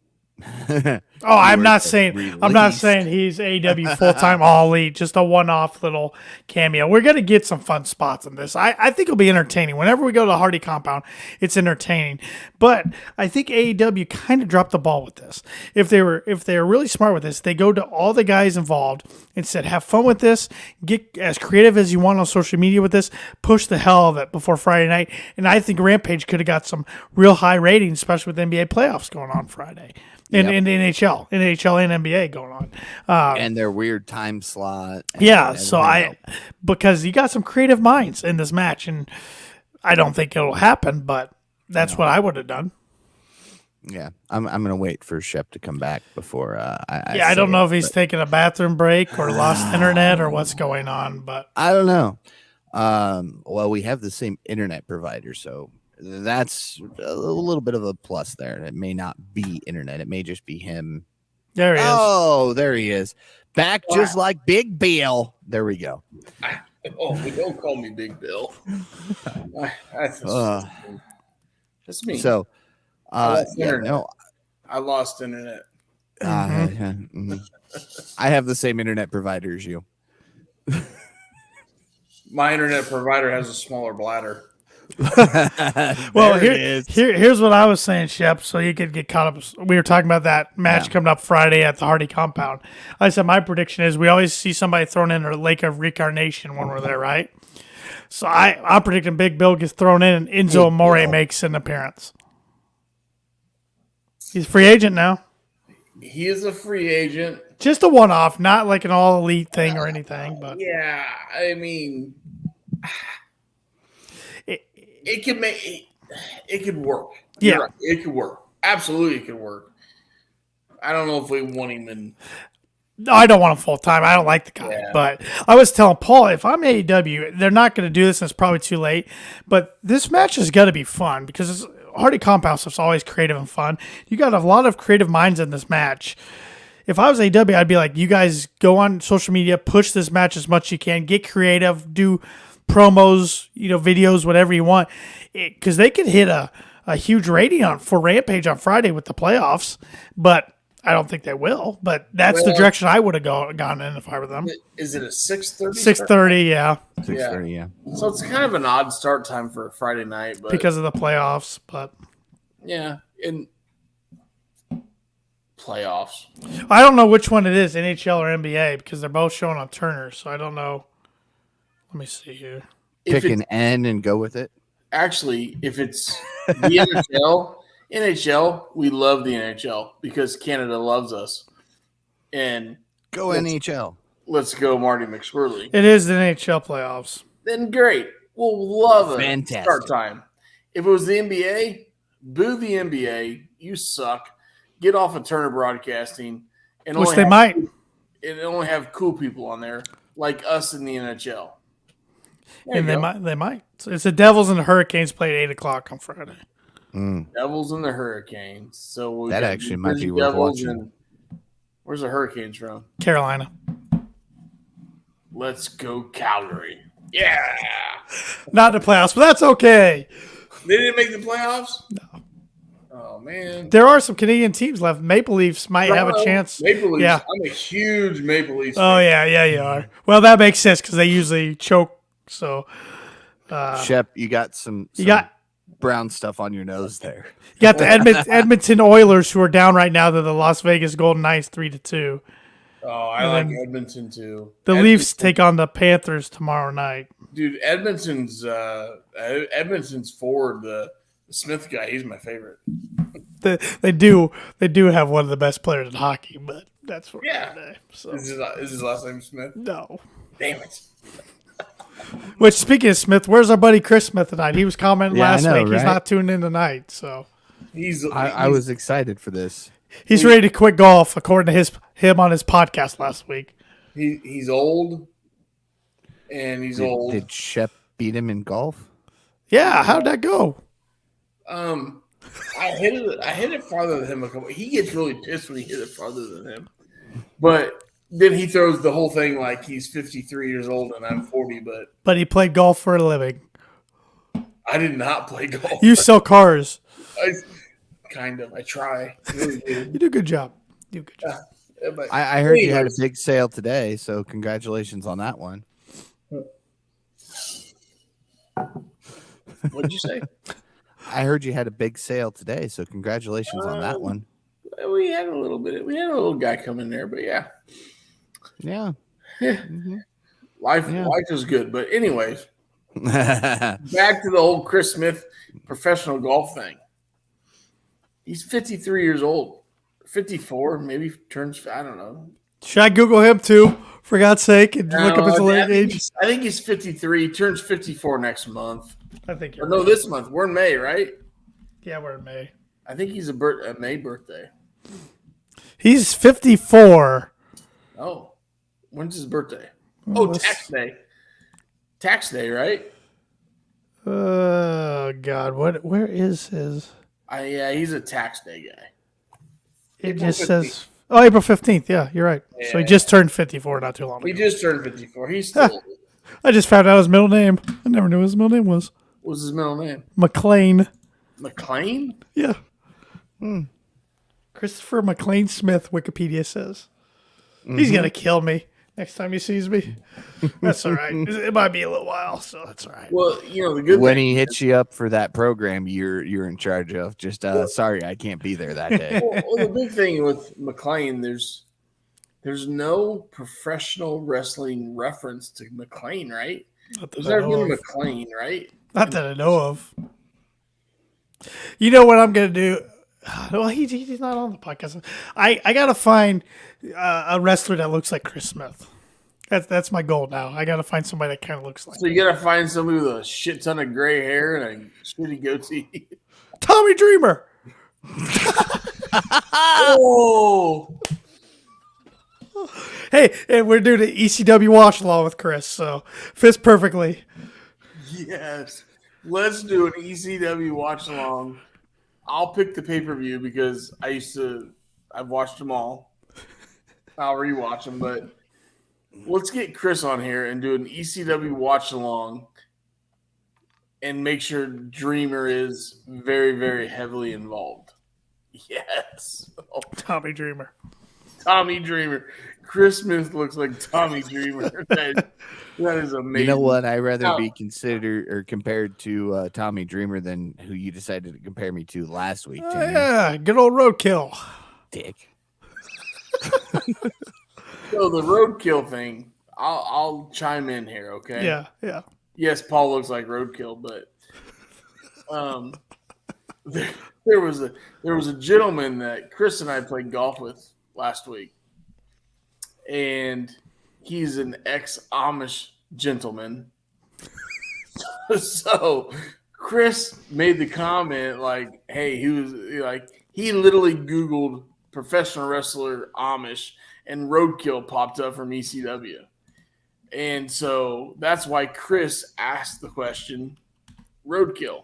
I'm not saying he's AEW full-time all elite, just a one-off little cameo. We're going to get some fun spots in this. I think it'll be entertaining. Whenever we go to the Hardy compound, it's entertaining. But I think AEW kind of dropped the ball with this. If they were really smart with this, they go to all the guys involved and said, have fun with this, get as creative as you want on social media with this, push the hell of it before Friday night. And I think Rampage could have got some real high ratings, especially with NBA playoffs going on Friday. In NHL and NBA going on, and their weird time slot. Because you got some creative minds in this match, and I don't think it'll happen, but that's what I would have done. Yeah, I'm gonna wait for Shep to come back before I don't know if he's taking a bathroom break or lost internet or what's going on, but I don't know. Well, we have the same internet provider, so that's a little bit of a plus there. It may not be internet. It may just be him. There he is. Oh, there he is. Back just like Big Bill. There we go. Don't call me Big Bill. That's me. So, I lost internet. I have the same internet provider as you. My internet provider has a smaller bladder. Well, here's what I was saying, Shep, so you could get caught up. We were talking about that match coming up Friday at the Hardy compound. I said my prediction is we always see somebody thrown in a lake of reincarnation when we're there, right? So I'm predicting Big Bill gets thrown in and Enzo Amore makes an appearance. He's a free agent now. He is a free agent. Just a one-off, not like an all-elite thing or anything. But yeah, I mean, it could work. Yeah, right. It could work. Absolutely, it could work. I don't know if we want him in. No, I don't want him full time. I don't like the guy. Yeah. But I was telling Paul, if I'm AEW, they're not going to do this, and it's probably too late. But this match is going to be fun because Hardy Compound stuff's always creative and fun. You got a lot of creative minds in this match. If I was AEW, I'd be like, you guys go on social media, push this match as much as you can, get creative, do promos, videos, whatever you want, because they could hit a huge rating for Rampage on Friday with the playoffs, but I don't think they will. But that's the direction I would have gone in if I were them. Is it a 6:30? 6:30, yeah. 6:30, yeah. So it's kind of an odd start time for a Friday night, but Because of the playoffs, but yeah, in playoffs. I don't know which one it is, NHL or NBA, because they're both showing on Turner, so I don't know. Let me see here. Pick an N and go with it. Actually, if it's the NHL, we love the NHL because Canada loves us. And Go NHL. let's go Marty McSwirly. It is the NHL playoffs. Then great. We'll love it. Fantastic. Start time. If it was the NBA, boo the NBA. You suck. Get off of Turner Broadcasting. And Which they might. And only have cool people on there like us in the NHL. There And you they go. might. So it's the Devils and the Hurricanes played 8 o'clock on Friday. Devils and the Hurricanes. So we That got actually the might Jersey be worth Devils watching. and- where's the Hurricanes from? Carolina. Let's go Calgary. Yeah. Not the playoffs, but that's okay. They didn't make the playoffs? No. Oh, man. There are some Canadian teams left. Maple Leafs might have a Toronto, chance. Maple Leafs. Yeah. I'm a huge Maple Leafs Oh, fan. yeah, you are. Well, that makes sense because they usually choke. So Shep, you got some you got brown stuff on your nose there. the Edmonton Oilers who are down right now to the Las Vegas Golden Knights 3-2. Oh, I And like then Edmonton, too. The Edmonton- Leafs take on the Panthers tomorrow night. Dude, Edmonton's forward, the Smith guy, he's my favorite. They do have one of the best players in hockey, but that's for Yeah. another day. So Is his last name Smith? no. Damn it. Which, speaking of Smith, where's our buddy Chris Smith tonight? He was commenting Yeah, I last know, week. He's right? not tuning in tonight, so I was excited for this. he's ready to quit golf, according to him on his podcast last week. he's old, and he's old. Did Shep beat him in golf? Yeah, how'd that go? I hit it farther than him. He gets really pissed when he hit it farther than him. But then he throws the whole thing like he's 53 years old and I'm 40. But he played golf for a living. I did not play golf. You sell cars. I try. Really do. You do a good job. But I heard you had a anyways, big sale today, so congratulations on that one. what'd you say? I heard you had a big sale today, so congratulations on that one. We had a little bit. We had a little guy come in there, but yeah. Yeah. Life is good. But anyways, back to the old Chris Smith professional golf thing. He's 53 years old. 54, maybe turns, I don't know. Should I Google him too, for God's sake, and look up his I age? think he's 53. He turns 54 next month. I think you're Or no, right. this month. We're in May, right? Yeah, we're in May. I think he's a May birthday. He's 54. Oh, when's his birthday? Oh, let's- tax day. Tax day, right? Oh, God. Where is his? Yeah, he's a tax day guy. It April just 15th. says, oh, April 15th. Yeah, you're right. So he Yeah. just turned 54 not too long He ago. just turned 54. He's still. I just found out his middle name. I never knew his middle name was. What's his middle name? McLean. McLean? Yeah. Christopher McLean Smith, Wikipedia says. He's going to kill me next time he sees me. That's all right. It might be a little while, so that's all right. Well, the good When thing. he hits you up for that program you're in charge of, just sorry I can't be there that day. Well, the big thing with McLean, there's no professional wrestling reference to McLean, right? Not that There's I never know been a of. McLean, right? Not that I know of. You know what I'm going to do? Well, he's not on the podcast. I got to find a wrestler that looks like Chris Smith. That's my goal now. I got to find somebody that kind of looks like So you gotta find somebody with a shit ton of gray hair and a shitty goatee. Tommy Dreamer. Oh, Hey, and we're doing an ECW watch along with Chris, so fits perfectly. yes. Let's do an ECW watch along. I'll pick the pay-per-view because I've watched them all. I'll rewatch them, but let's get Chris on here and do an ECW watch along and make sure Dreamer is very, very heavily involved. Yes. Oh, Tommy Dreamer. Tommy Dreamer. Chris Smith looks like Tommy Dreamer. That is amazing. You know what? I'd rather be considered or compared to Tommy Dreamer than who you decided to compare me to last week. Yeah, good old roadkill. Dick. So the roadkill thing, I'll chime in here, okay? Yeah. Yes, Paul looks like roadkill, but there was a gentleman that Chris and I played golf with last week, and he's an ex-Amish gentleman. So Chris made the comment like, "Hey, he literally Googled professional wrestler Amish, and roadkill popped up from ECW." And so that's why Chris asked the question, roadkill,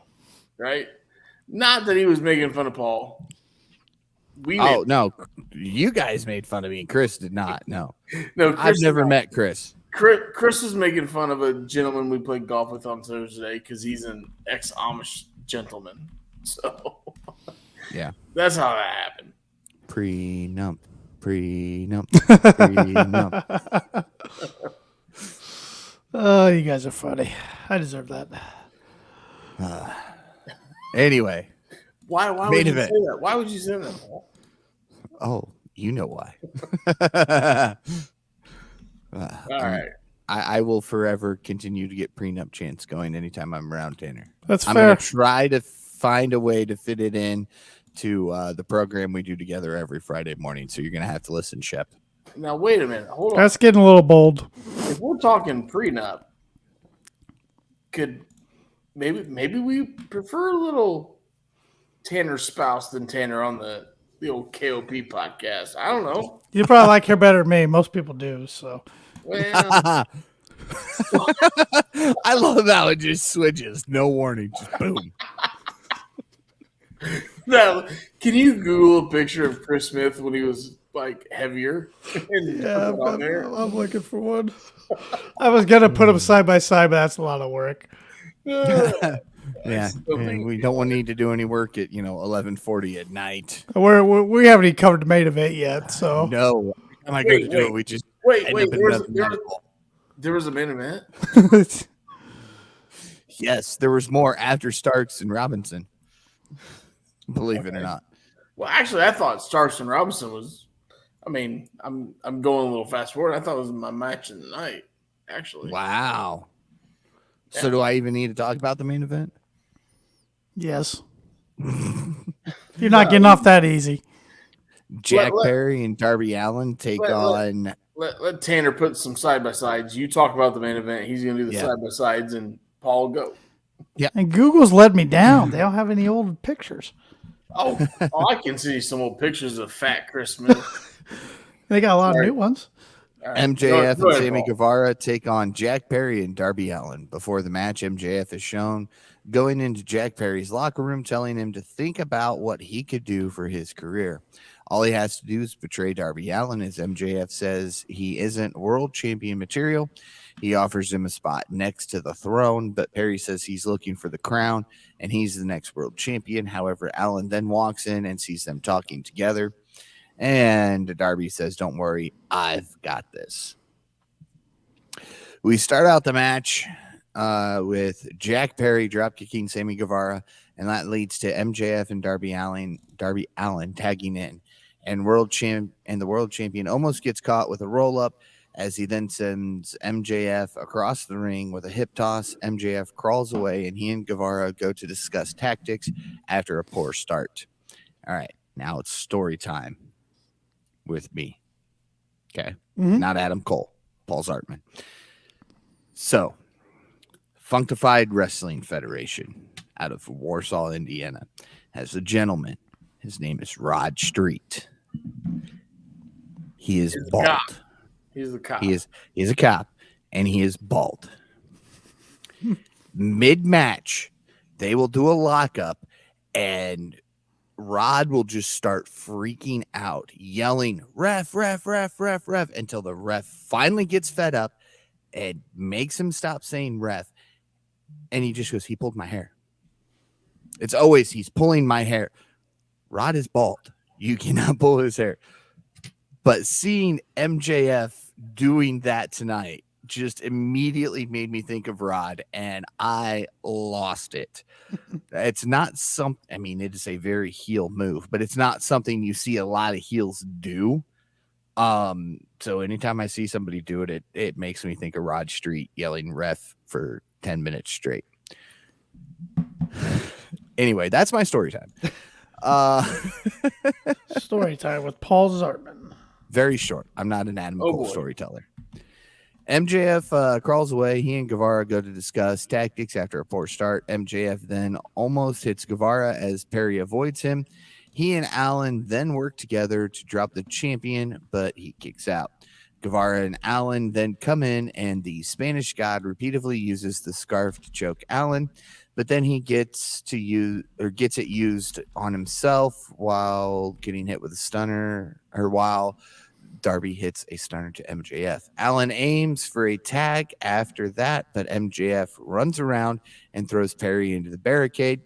right? Not that he was making fun of Paul. No, you guys made fun of me. Chris did not. No, Chris I've never met Chris. Chris was making fun of a gentleman we played golf with on Thursday because he's an ex-Amish gentleman. So yeah, that's how that happened. Prenup. Oh, you guys are funny. I deserve that. Anyway, why would you say that? Why would you say that, Paul? Oh, you know why. All right. I will forever continue to get prenup chants going anytime I'm around Tanner. That's I'm fair. going to try to find a way to fit it in to the program we do together every Friday morning. So you're going to have to listen, Shep. Now, wait a minute. Hold on. That's getting a little bold. If we're talking prenup, could maybe we prefer a little Tanner spouse than Tanner on the old KOP podcast? I don't know. You probably like her better than me. Most people do, so. Well, I love how it just switches. No warning. Just boom. now, can you Google a picture of Chris Smith when he was like heavier? Yeah, I'm looking for one. I was gonna put them side by side, but that's a lot of work. Yeah, and we don't need to do any work at 11:40 at night. We haven't even covered the main event yet, so No, am I going to do it? We just wait. end up in another medical. There was a main event. Yes, there was more after Starks and Robinson. Believe it or not. Well, actually, I thought Starks and Robinson was. I mean, I'm going a little fast forward. I thought it was my match of the night. Actually, Wow. Yeah. So do I even need to talk about the main event? yes. You're not getting off that easy. Jack Perry and Darby Allin take on. Let Tanner put some side by sides. You talk about the main event. He's going to do the side by sides, and Paul go. Yeah. And Google's let me down. They don't have any old pictures. Oh, I can see some old pictures of fat Chris Smith. They got a lot of new ones. All right. MJF Go and ahead, Sammy Paul. Guevara take on Jack Perry and Darby Allin. Before the match, MJF is shown going into Jack Perry's locker room, telling him to think about what he could do for his career. All he has to do is betray Darby Allin, as MJF says he isn't world champion material. He offers him a spot next to the throne, but Perry says he's looking for the crown and he's the next world champion. However, Allin then walks in and sees them talking together. And Darby says, "Don't worry, I've got this." We start out the match with Jack Perry dropkicking Sammy Guevara, and that leads to MJF and Darby Allin tagging in. And the world champion almost gets caught with a roll up as he then sends MJF across the ring with a hip toss. MJF crawls away, and he and Guevara go to discuss tactics after a poor start. All right, now it's story time with me. Okay, Not Adam Cole, Paul Zartman. So, Funkified Wrestling Federation out of Warsaw, Indiana, has a gentleman. His name is Rod Street. He is He's bald. cop. He's the cop. He is a cop, and he is bald. Mid-match, they will do a lockup, and Rod will just start freaking out, yelling, ref, ref, ref, ref, ref, until the ref finally gets fed up and makes him stop saying ref. And he just goes, he pulled my hair. It's always, he's pulling my hair. Rod is bald. You cannot pull his hair. But seeing MJF doing that tonight just immediately made me think of Rod, and I lost it. It's not something, I mean, it is a very heel move, but it's not something you see a lot of heels do. So anytime I see somebody do it, it makes me think of Rod Street yelling ref for 10 minutes straight. Anyway, that's my story time. Story time with Paul Zartman. Very short. I'm not an Adam Cole storyteller. MJF crawls away. He and Guevara go to discuss tactics after a poor start. MJF then almost hits Guevara as Perry avoids him. He and Allen then work together to drop the champion, but he kicks out. Guevara and Allen then come in, and the Spanish God repeatedly uses the scarf to choke Allen, but then he gets it used on himself while getting hit with a stunner, or while Darby hits a stunner to MJF. Allen aims for a tag after that, but MJF runs around and throws Perry into the barricade.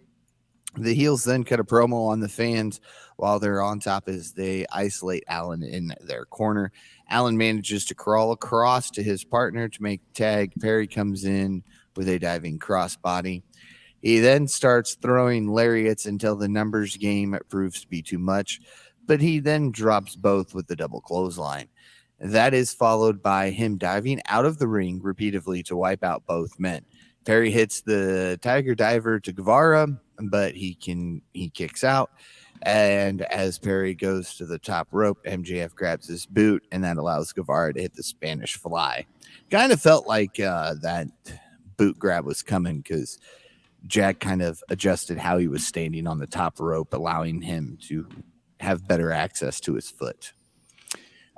The heels then cut a promo on the fans while they're on top as they isolate Allen in their corner. Allen manages to crawl across to his partner to make the tag. Perry comes in with a diving crossbody. He then starts throwing lariats until the numbers game proves to be too much, but he then drops both with the double clothesline. That is followed by him diving out of the ring repeatedly to wipe out both men. Perry hits the Tiger Diver to Guevara, but he kicks out. And as Perry goes to the top rope, MJF grabs his boot, and that allows Guevara to hit the Spanish Fly. Kind of felt like that boot grab was coming because Jack kind of adjusted how he was standing on the top rope, allowing him to have better access to his foot.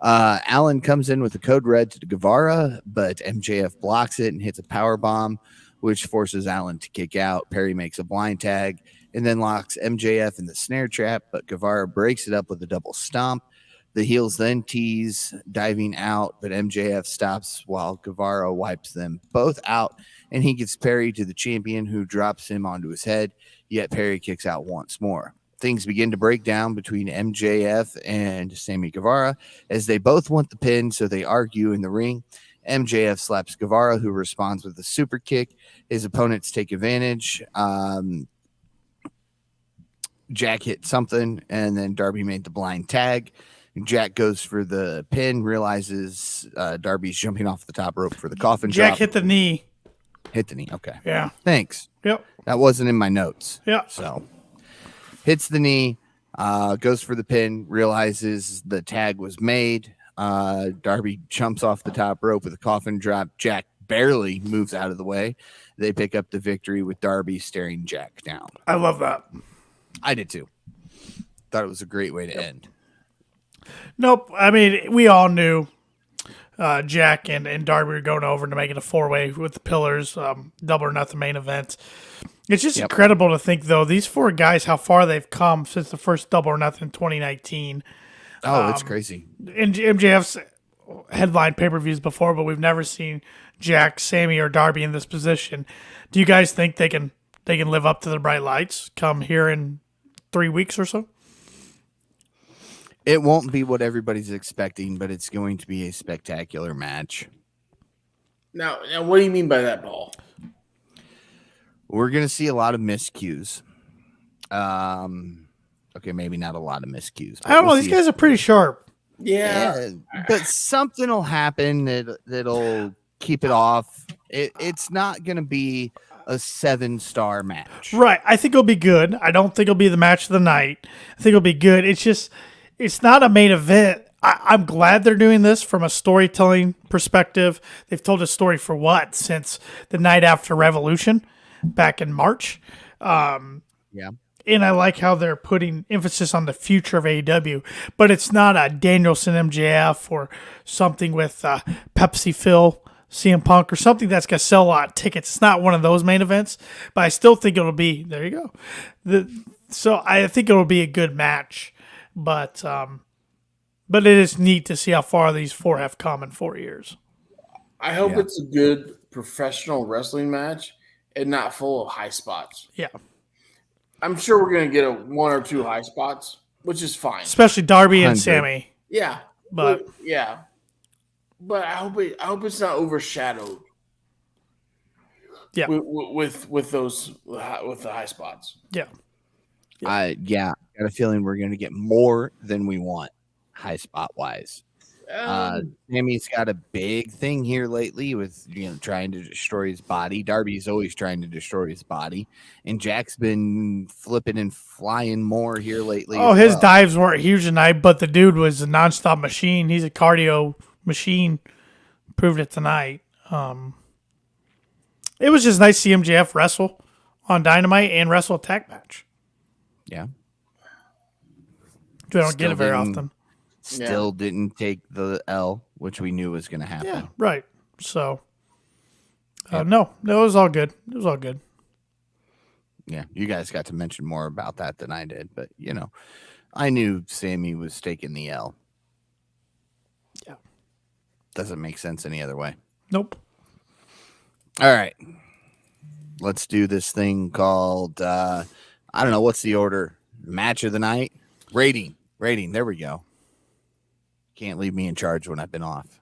Allen comes in with a code red to Guevara, but MJF blocks it and hits a power bomb, which forces Allen to kick out. Perry makes a blind tag and then locks MJF in the snare trap, but Guevara breaks it up with a double stomp. The heels then tease, diving out, but MJF stops while Guevara wipes them both out, and he gives Perry to the champion, who drops him onto his head, yet Perry kicks out once more. Things begin to break down between MJF and Sammy Guevara as they both want the pin, so they argue in the ring. MJF slaps Guevara, who responds with a super kick. His opponents take advantage. Jack hit something, and then Darby made the blind tag. Jack goes for the pin, realizes Darby's jumping off the top rope for the coffin drop. Jack hit the knee. Hit the knee. Okay. Yeah. Thanks. Yep. That wasn't in my notes. Yeah. So hits the knee, goes for the pin, realizes the tag was made. Darby jumps off the top rope with a coffin drop. Jack barely moves out of the way. They pick up the victory with Darby staring Jack down. I love that. I did too. Thought it was a great way to end. Nope. I mean, we all knew Jack and Darby were going over to make it a four-way with the Pillars, double or nothing main event. It's just incredible to think, though, these four guys, how far they've come since the first double or nothing in 2019. Oh, it's crazy. And MJF's headline pay-per-views before, but we've never seen Jack, Sammy, or Darby in this position. Do you guys think they can live up to the bright lights come here in 3 weeks or so? It won't be what everybody's expecting, but it's going to be a spectacular match. Now, what do you mean by that, Paul? We're going to see a lot of miscues. Okay, maybe not a lot of miscues. I don't know. These guys are pretty sharp. Yeah. But something will happen that'll keep it off. It's not going to be a 7-star match. Right. I think it'll be good. I don't think it'll be the match of the night. I think it'll be good. It's just, it's not a main event. I'm glad they're doing this from a storytelling perspective. They've told a story for what? Since the night after Revolution back in March. Yeah. And I like how they're putting emphasis on the future of AEW, but it's not a Danielson MJF or something with Pepsi Phil, CM Punk, or something that's going to sell a lot of tickets. It's not one of those main events, but I still think it'll be, there you go. So I think it'll be a good match, but it is neat to see how far these four have come in 4 years. I hope it's a good professional wrestling match and not full of high spots. Yeah. I'm sure we're going to get one or two high spots, which is fine. Especially Darby 100. and Sammy. Yeah. But But I hope it's not overshadowed. Yeah. With the high spots. Yeah. I got a feeling we're going to get more than we want high spot wise. Sammy's got a big thing here lately with trying to destroy his body. Darby's always trying to destroy his body, and Jack's been flipping and flying more here lately. Oh, his dives weren't huge tonight, but the dude was a nonstop machine. He's a cardio machine. Proved it tonight. It was just nice to see MJF wrestle on Dynamite and wrestle a tag match. Yeah, We don't get it very often. Still didn't take the L, which we knew was going to happen. Yeah, right. So, no, it was all good. It was all good. Yeah, you guys got to mention more about that than I did, but I knew Sammy was taking the L. Yeah. Doesn't make sense any other way. Nope. All right. Let's do this thing called, I don't know, what's the order? Match of the night? Rating. There we go. Can't leave me in charge when I've been off.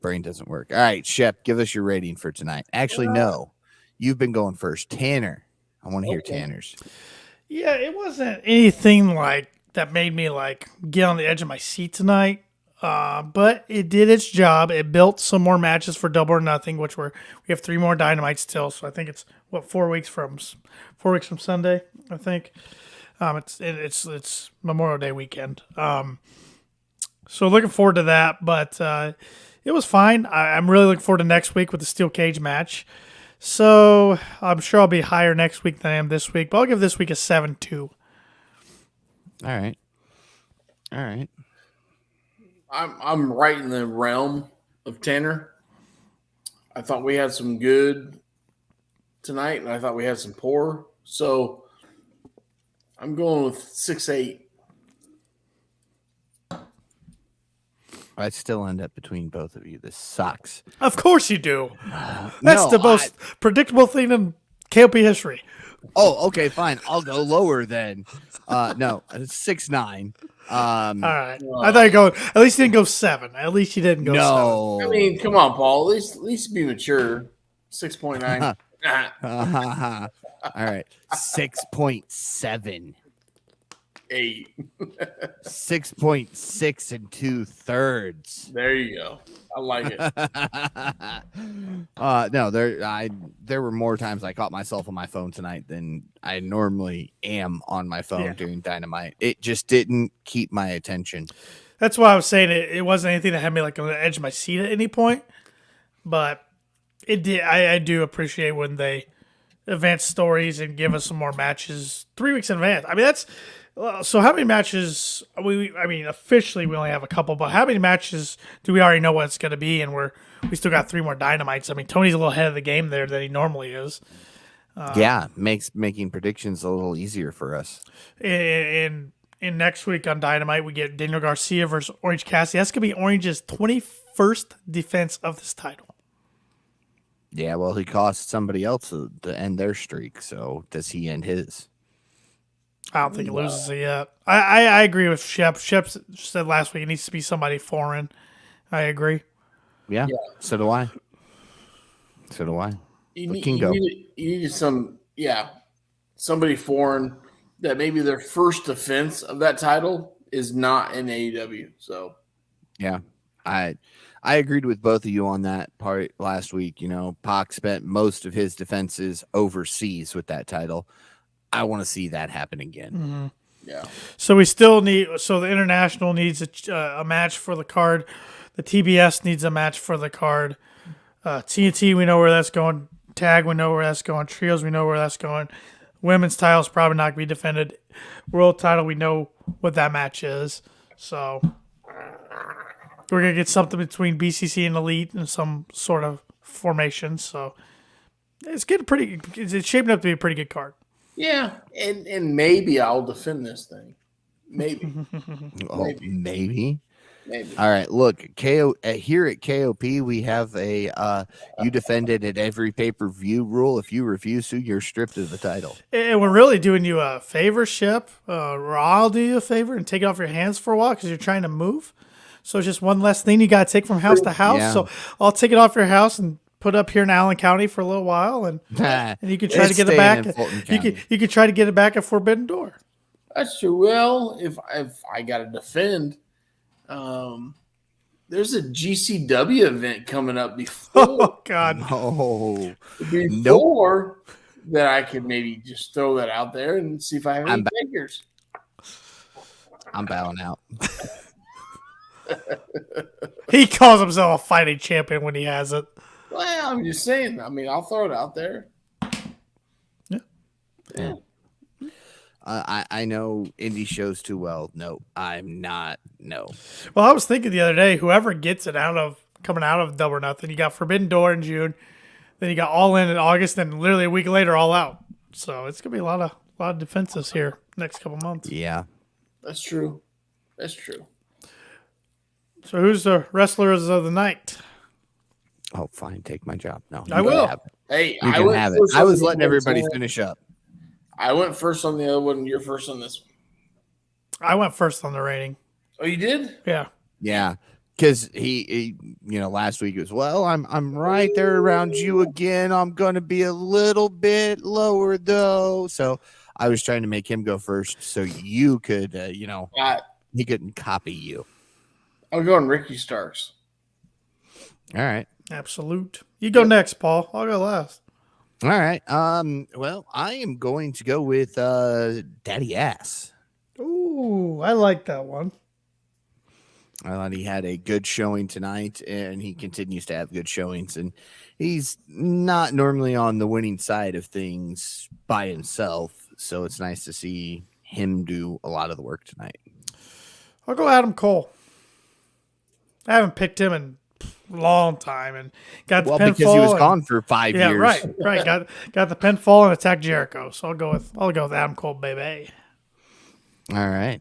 Brain doesn't work. All right, Shep, give us your rating for tonight. Actually, no. You've been going first. Tanner. I want to hear Tanner's. Yeah, it wasn't anything like that made me get on the edge of my seat tonight. But it did its job. It built some more matches for Double or Nothing, we have 3 more Dynamites still. So I think it's 4 weeks from Sunday. I think it's Memorial Day weekend. So looking forward to that. But it was fine. I'm really looking forward to next week with the steel cage match. So I'm sure I'll be higher next week than I am this week. But I'll give this week a 7-2. All right. I'm right in the realm of Tanner. I thought we had some good tonight, and I thought we had some poor. So I'm going with 6-8. I still end up between both of you. This sucks. Of course you do. That's the most predictable thing in KOP history. Oh, okay, fine. I'll go lower then. No, 6-9. All right. I thought you go. At least you didn't go 7. At least you didn't go 7. I mean, come on, Paul. At least be mature. 6.9. All right. 6.7. 8. 6.6 and 2/3. There you go. I like it. No, there were more times I caught myself on my phone tonight than I normally am on my phone during Dynamite. It just didn't keep my attention. That's why I was saying it wasn't anything that had me on the edge of my seat at any point, but it did. I do appreciate when they advance stories and give us some more matches 3 weeks in advance. I mean, that's. So how many matches? Officially we only have a couple, but how many matches do we already know what it's going to be? And we still got 3 more Dynamites. I mean, Tony's a little ahead of the game there than he normally is. Makes making predictions a little easier for us. And next week on Dynamite, we get Daniel Garcia versus Orange Cassidy. That's going to be Orange's 21st defense of this title. Yeah, well, he cost somebody else to end their streak. So does he end his? I don't think he loses it yet. I agree with Shep. Shep said last week it needs to be somebody foreign. I agree. Yeah. So do I. You need somebody foreign that maybe their first defense of that title is not in AEW. So yeah, I agreed with both of you on that part last week. Pac spent most of his defenses overseas with that title. I want to see that happen again. Mm-hmm. Yeah. So we still need. So the international needs a match for the card. The TBS needs a match for the card. TNT, we know where that's going. Tag, we know where that's going. Trios, we know where that's going. Women's title is probably not going to be defended. World title, we know what that match is. So we're going to get something between BCC and Elite in some sort of formation. So it's it's shaping up to be a pretty good card. Yeah, and maybe I'll defend this thing. Maybe. Oh, maybe. Maybe. All right, look, here at KOP, we have a you defend it at every pay-per-view rule. If you refuse to, you're stripped of the title. And we're really doing you a favor, Shep. Or I'll do you a favor and take it off your hands for a while because you're trying to move. So it's just one less thing you got to take from house to house. Yeah. So I'll take it off your house and put up here in Allen County for a little while, and you can try to get it back. You can try to get it back at Forbidden Door. That's true. Well, if I got to defend, there's a GCW event coming up before. Oh God! No, before that, I could maybe just throw that out there and see if I have any figures. I'm bowing out. He calls himself a fighting champion when he has it. Well, I'm just saying. I mean, I'll throw it out there. Yeah. I know indie shows too well. No, I'm not. No. Well, I was thinking the other day, whoever gets it coming out of Double or Nothing, you got Forbidden Door in June, then you got All In August, then literally a week later, All Out. So it's gonna be a lot of defenses here next couple months. Yeah, that's true. That's true. So who's the wrestlers of the night? Oh, fine. Take my job. No, I will. Hey, you can have it. I was letting everybody finish up. I went first on the other one. You're first on this one. I went first on the rating. Oh, you did? Yeah. Yeah. Because he, last week it was, well, I'm right there around you again. I'm going to be a little bit lower, though. So I was trying to make him go first so you could, he couldn't copy you. I'm going Ricky Starks. All right. Absolute. You go next, Paul. I'll go last. All right. Well, I am going to go with Daddy Ass. Ooh, I like that one. I thought he had a good showing tonight, and he continues to have good showings. And he's not normally on the winning side of things by himself, so it's nice to see him do a lot of the work tonight. I'll go Adam Cole. I haven't picked him in a long time, and got the pinfall because he was gone for 5 years. Yeah, right. Got the pinfall and attacked Jericho. So I'll go with Adam Cole, baby. All right.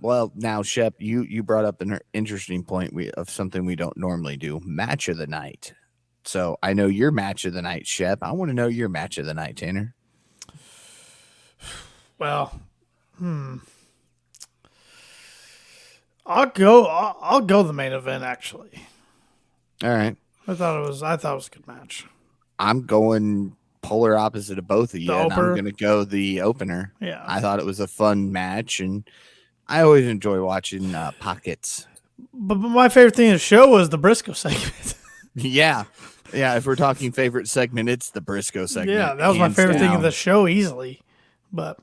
Well, now, Shep, you brought up an interesting point of something we don't normally do, match of the night. So I know your match of the night, Shep. I want to know your match of the night, Tanner. Well, I'll go the main event, actually. All right. I thought it was a good match. I'm going polar opposite of both of you, and I'm going to go the opener. Yeah. I thought it was a fun match, and I always enjoy watching pockets. But my favorite thing of the show was the Briscoe segment. Yeah. If we're talking favorite segment, it's the Briscoe segment. Yeah, that was my favorite thing of the show easily. But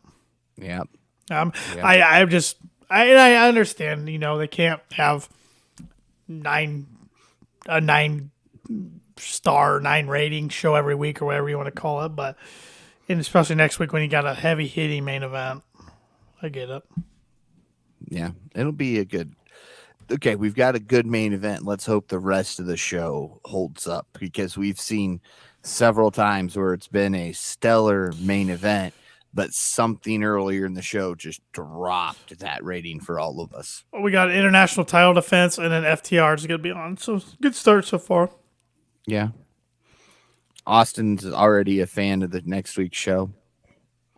yeah, I understand. They can't have 9-star 9 rating show every week or whatever you want to call it, but especially next week when you got a heavy hitting main event. I get it. Yeah, it'll be a good. Okay, we've got a good main event. Let's hope the rest of the show holds up, because we've seen several times where it's been a stellar main event, but something earlier in the show just dropped that rating for all of us. We got international title defense, and then FTR is going to be on. So good start so far. Yeah. Austin's already a fan of the next week's show.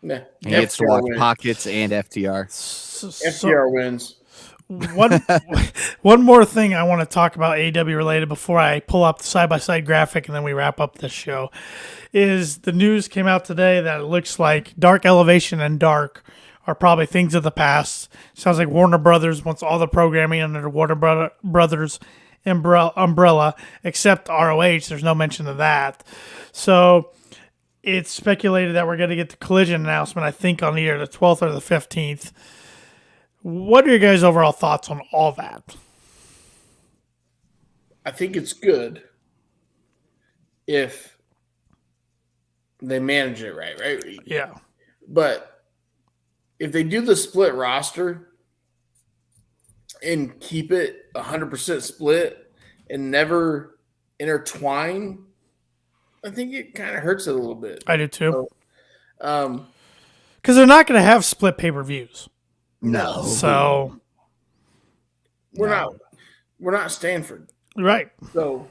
Yeah. He gets to watch Pockets and FTR. FTR wins. One more thing I want to talk about AEW related before I pull up the side-by-side graphic and then we wrap up this show is the news came out today that it looks like Dark Elevation and Dark are probably things of the past. Sounds like Warner Brothers wants all the programming under the Warner Brothers umbrella except ROH. There's no mention of that. So it's speculated that we're going to get the Collision announcement, I think, on either the 12th or the 15th. What are your guys' overall thoughts on all that? I think it's good if they manage it right? Yeah. But if they do the split roster and keep it 100% split and never intertwine, I think it kind of hurts it a little bit. I do too. So, because they're not going to have split pay-per-views. No. So we're not Stanford. right. So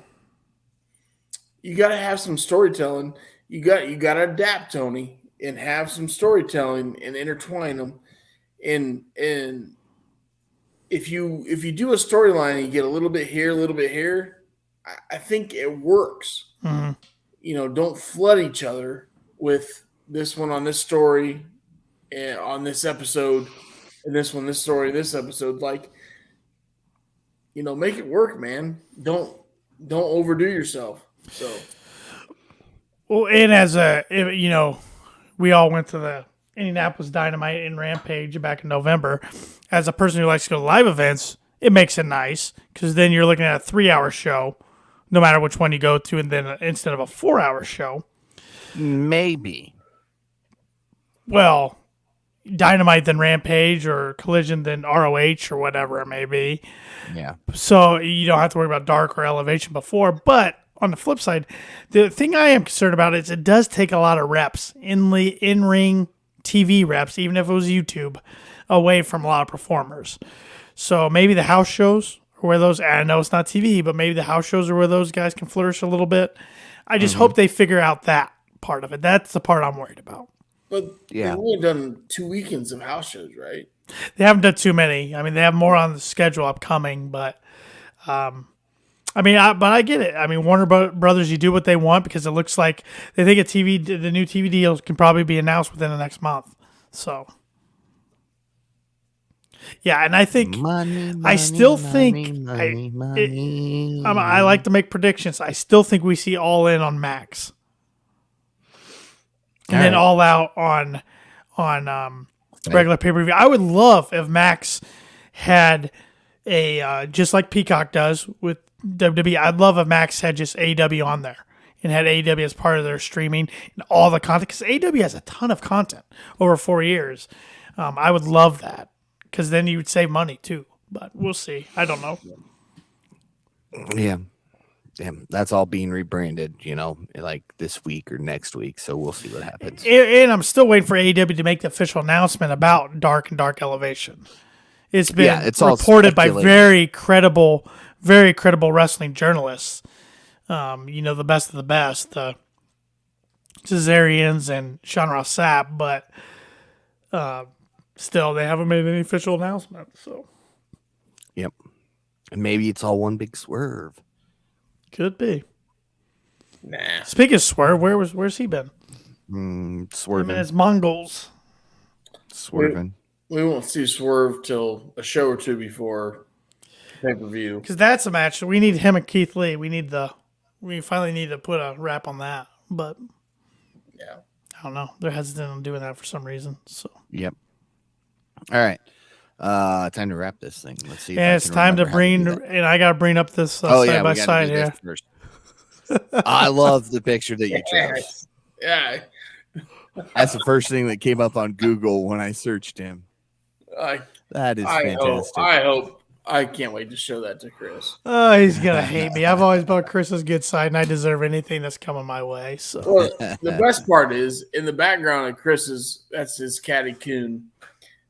you got to have some storytelling. You got to adapt, Tony, and have some storytelling and intertwine them. And if you do a storyline and you get a little bit here, a little bit here, I think it works. Mhm. Don't flood each other with this one on this story and on this episode, and this one, this story, this episode. Like, make it work, man. Don't overdo yourself. So, Well, and we all went to the Indianapolis Dynamite and Rampage back in November. As a person who likes to go to live events, it makes it nice because then you're looking at a 3-hour show, no matter which one you go to, and then instead of a 4-hour show. Maybe. Well, Dynamite then Rampage or Collision then ROH or whatever it may be. Yeah. So you don't have to worry about Dark or Elevation before. But on the flip side, the thing I am concerned about is it does take a lot of reps, in-ring TV reps, even if it was YouTube, away from a lot of performers. So maybe the house shows are where those, and I know it's not TV, but maybe the house shows are where those guys can flourish a little bit. I just hope they figure out that part of it. That's the part I'm worried about. but Yeah. they've only done 2 weekends of house shows, right? They haven't done too many. I mean, they have more on the schedule upcoming, but I get it. I mean, Warner Brothers, you do what they want because it looks like they think the new TV deals can probably be announced within the next month. So, yeah, and I think Money, I still think money. I like to make predictions. I still think we see All In on Max, and then All Out on regular pay-per-view. I would love if Max had a just like Peacock does with WWE. I'd love if Max had just AEW on there and had AEW as part of their streaming and all the content, because AEW has a ton of content over 4 years. I would love that because then you would save money too. But we'll see. I don't know. Yeah. Damn, that's all being rebranded, like this week or next week. So we'll see what happens. And I'm still waiting for AEW to make the official announcement about Dark and Dark Elevation. It's been it's all reported by speculation. very credible wrestling journalists. The best of the best, the Cesarians and Sean Ross Sapp, but still they haven't made any official announcement. So, Yep. And maybe it's all one big swerve. could be. Nah. Speaking of Swerve, where's he been? Swerving. It's Mongols. Swerving. We won't see Swerve till a show or two before pay-per-view. Because that's a match. We need him and Keith Lee. We finally need to put a wrap on that. But Yeah. I don't know. They're hesitant on doing that for some reason. So Yep. All right. Time to wrap this thing. Let's see. yeah, it's time to bring, and I got to bring up this side by side here. First. I love the picture that you chose. Yeah. That's the first thing that came up on Google when I searched him. That is fantastic. I can't wait to show that to Chris. Oh, he's gonna hate me. I've always been on Chris's good side, and I deserve anything that's coming my way. So Well, the best part is in the background of Chris's. That's his caddy Coon,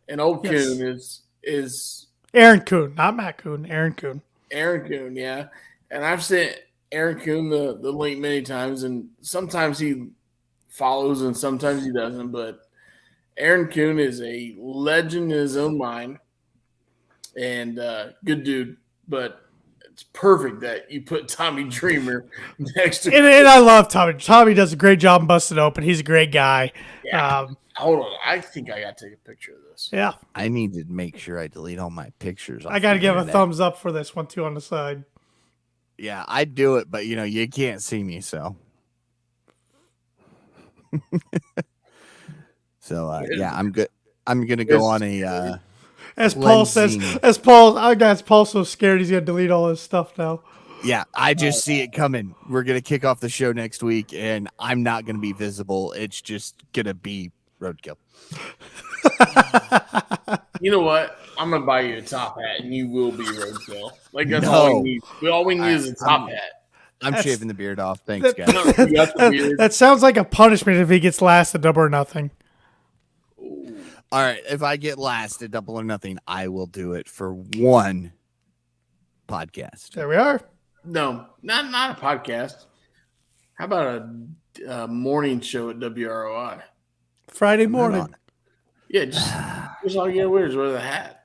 and old Yes. Coon is Aaron Kuhn, not Matt Kuhn. Aaron Kuhn. Aaron Coon, yeah. And I've sent Aaron Coon the link many times, and sometimes he follows and sometimes he doesn't. But Aaron Coon is a legend in his own mind, and good dude. But it's perfect that you put Tommy Dreamer next to. And I love Tommy. Tommy does a great job busting open. He's a great guy. Yeah. Hold on, I think I got to take a picture of this. Yeah, I need to make sure I delete all my pictures. I got to give a thumbs up for this one too on the side. Yeah, I'd do it, but you can't see me, so. So yeah, I'm good. I'm gonna go on a. As Paul says, Paul's so scared he's gonna delete all his stuff now. Yeah, I just see it coming. We're gonna kick off the show next week, and I'm not gonna be visible. It's just gonna be Roadkill. You know what? I'm gonna buy you a top hat, and you will be roadkill. Like that's No. all we need. All we need is a top hat. I'm That's- shaving the beard off. Thanks, guys. No, you got the beard. That sounds like a punishment if he gets last at Double or Nothing. All right. If I get last at Double or Nothing, I will do it for one podcast. There we are. No, not a podcast. How about a morning show at WROI? Friday morning. Yeah, just all you gotta wear is wear the hat.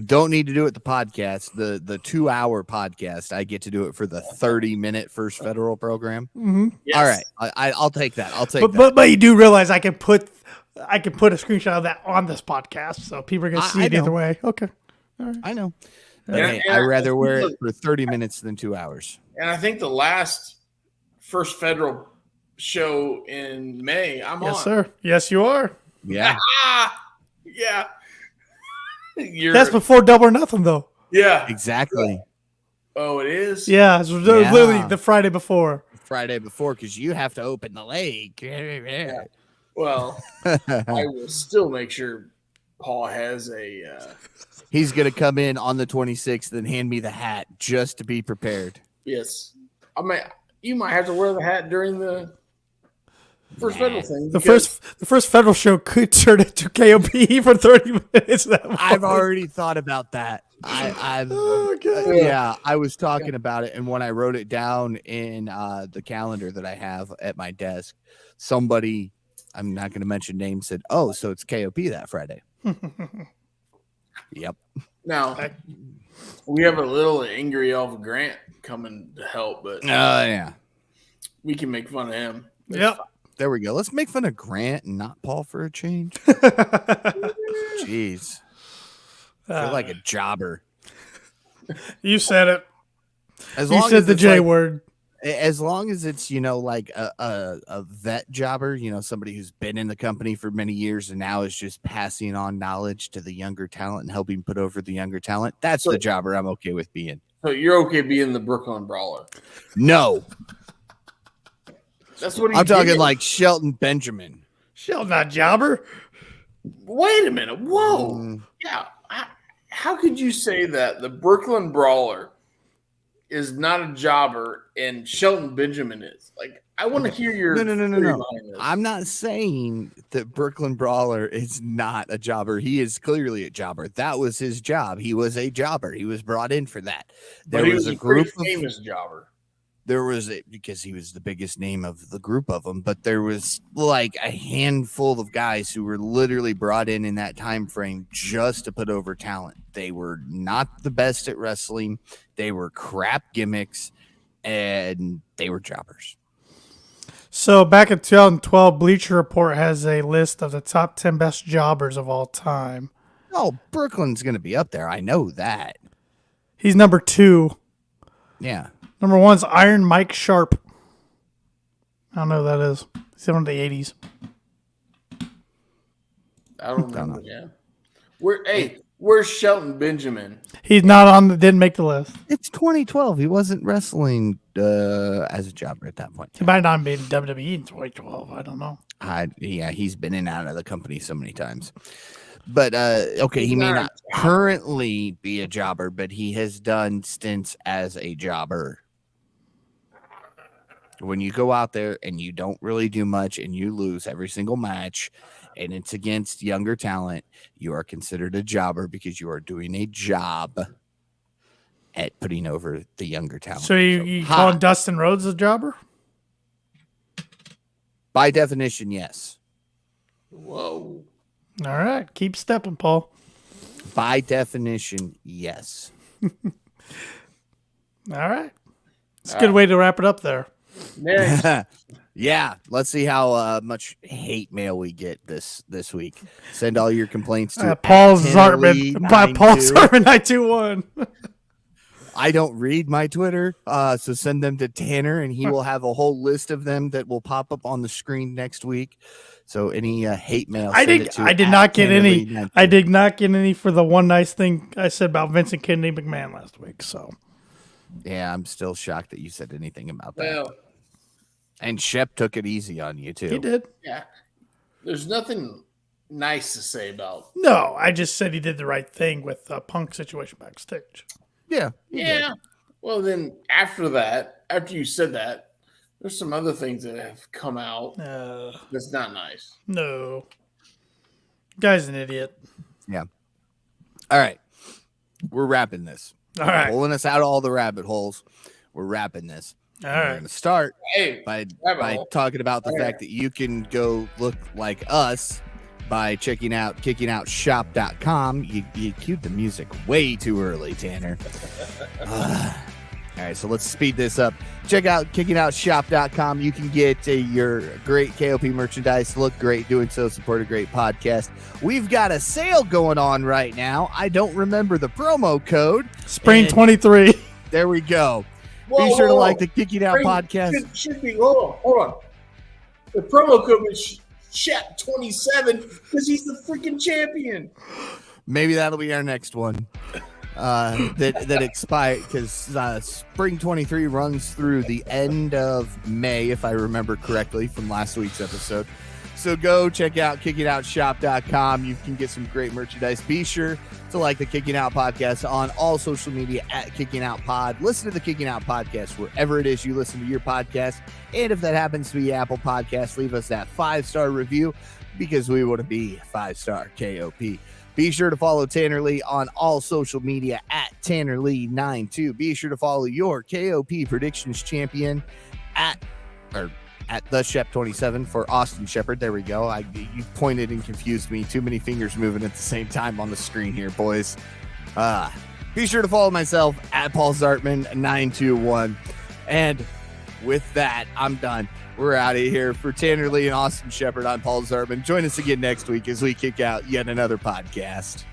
Don't need to do it the podcast, the 2-hour podcast. I get to do it for the 30-minute First Federal program. Mm-hmm. Yes. All right, I'll take that. I'll take that. But you do realize I can put a screenshot of that on this podcast, so people are gonna see it either way. Okay, I know. But Yeah, hey, yeah. I'd rather wear it for 30 minutes than 2 hours. And I think the last First Federal show in May, I'm on. yes, sir. Yes, you are. Yeah. Yeah. That's before Double or Nothing, though. Yeah. Exactly. Oh, it is? Yeah, it's literally the Friday before. Friday before, because you have to open the lake. Yeah. Well, I will still make sure Paul has a. He's going to come in on the 26th and hand me the hat just to be prepared. Yes. You might have to wear the hat during the First Federal thing. The first Federal show could turn into KOP for 30 minutes. I've already thought about that. I was talking about it, and when I wrote it down in the calendar that I have at my desk, somebody, I'm not going to mention names, said, "Oh, so it's KOP that Friday." Yep. Now, we have a little angry elf Grant coming to help, but yeah. we can make fun of him. Yep. There we go. Let's make fun of Grant and not Paul for a change. Jeez. I feel like a jobber. You said it. As You long said as the it's J like- word. As long as it's, like a vet jobber, somebody who's been in the company for many years and now is just passing on knowledge to the younger talent and helping put over the younger talent. That's the jobber I'm okay with being. So you're okay being the Brooklyn Brawler. No. That's what I'm talking like Shelton Benjamin. Shell not jobber. Wait a minute. Whoa. Yeah. How could you say that the Brooklyn Brawler is not a jobber and Shelton Benjamin is? Like, I want to hear your No. theory behind this. I'm not saying that Brooklyn Brawler is not a jobber. He is clearly a jobber. That was his job. He was a jobber. He was brought in for that. But he was a pretty famous jobber. There was because he was the biggest name of the group of them, but there was like a handful of guys who were literally brought in that time frame just to put over talent. They were not the best at wrestling. They were crap gimmicks, and they were jobbers. So back in 2012, Bleacher Report has a list of the top 10 best jobbers of all time. Oh, Brooklyn's going to be up there. I know that. He's number 2. Yeah. Number 1's Iron Mike Sharp. I don't know who that is. He's from the 80s. I don't remember. Yeah. Where's Shelton Benjamin? He's not on. Didn't make the list. It's 2012. He wasn't wrestling as a jobber at that point. He might not have been WWE in 2012. I don't know. Yeah, he's been in and out of the company so many times. But okay, he may not not currently be a jobber, but he has done stints as a jobber. When you go out there and you don't really do much and you lose every single match and it's against younger talent, you are considered a jobber because you are doing a job at putting over the younger talent. So you call Dustin Rhodes a jobber? By definition, yes. Whoa. All right. Keep stepping, Paul. By definition, yes. All right. It's a good way to wrap it up there. Next. Yeah, let's see how much hate mail we get this week. Send all your complaints to Paul Zartman. By Paul Zartman 921. I don't read my Twitter, so send them to Tanner, and he will have a whole list of them that will pop up on the screen next week. So any hate mail, I did not get any. I did not get any for the one nice thing I said about Vincent Kennedy McMahon last week. So yeah, I'm still shocked that you said anything about that. Well, And Shep took it easy on you too. he did. yeah. There's nothing nice to say about. No, I just said he did the right thing with the Punk situation backstage. Yeah. Yeah. Well, then after that, after you said that, there's some other things that have come out that's not nice. No. Guy's an idiot. Yeah. All right. We're wrapping this. All right. Pulling us out of all the rabbit holes. We're wrapping this. All We're right. going to start by talking about the Okay. fact that you can go look like us by checking out kickingoutshop.com. You cued the music way too early, Tanner. All right, so let's speed this up. Check out kickingoutshop.com. You can get your great KOP merchandise. Look great doing so. Support a great podcast. We've got a sale going on right now. I don't remember the promo code. Spring 23. There we go. Whoa, Be sure to whoa, like whoa. the Kicking Out podcast. Should be. Hold on. The promo code is Shep27 because he's the freaking champion. Maybe that'll be our next one. That expire because spring 23 runs through the end of May, if I remember correctly from last week's episode. So go check out kickingoutshop.com. You can get some great merchandise. Be sure to like the Kicking Out podcast on all social media at Kicking Out Pod. Listen to the Kicking Out podcast wherever it is you listen to your podcast. And if that happens to be Apple Podcasts, leave us that 5-star review because we want to be 5-star KOP. Be sure to follow Tanner Lee on all social media at TannerLee92. Be sure to follow your KOP predictions champion at the Shep27 for Austin Shepherd. There we go. You pointed and confused me. Too many fingers moving at the same time on the screen here, boys. Be sure to follow myself at Paul Zartman 921. And with that, I'm done. We're out of here. For Tanner Lee and Austin Shepherd, I'm Paul Zartman. Join us again next week as we kick out yet another podcast.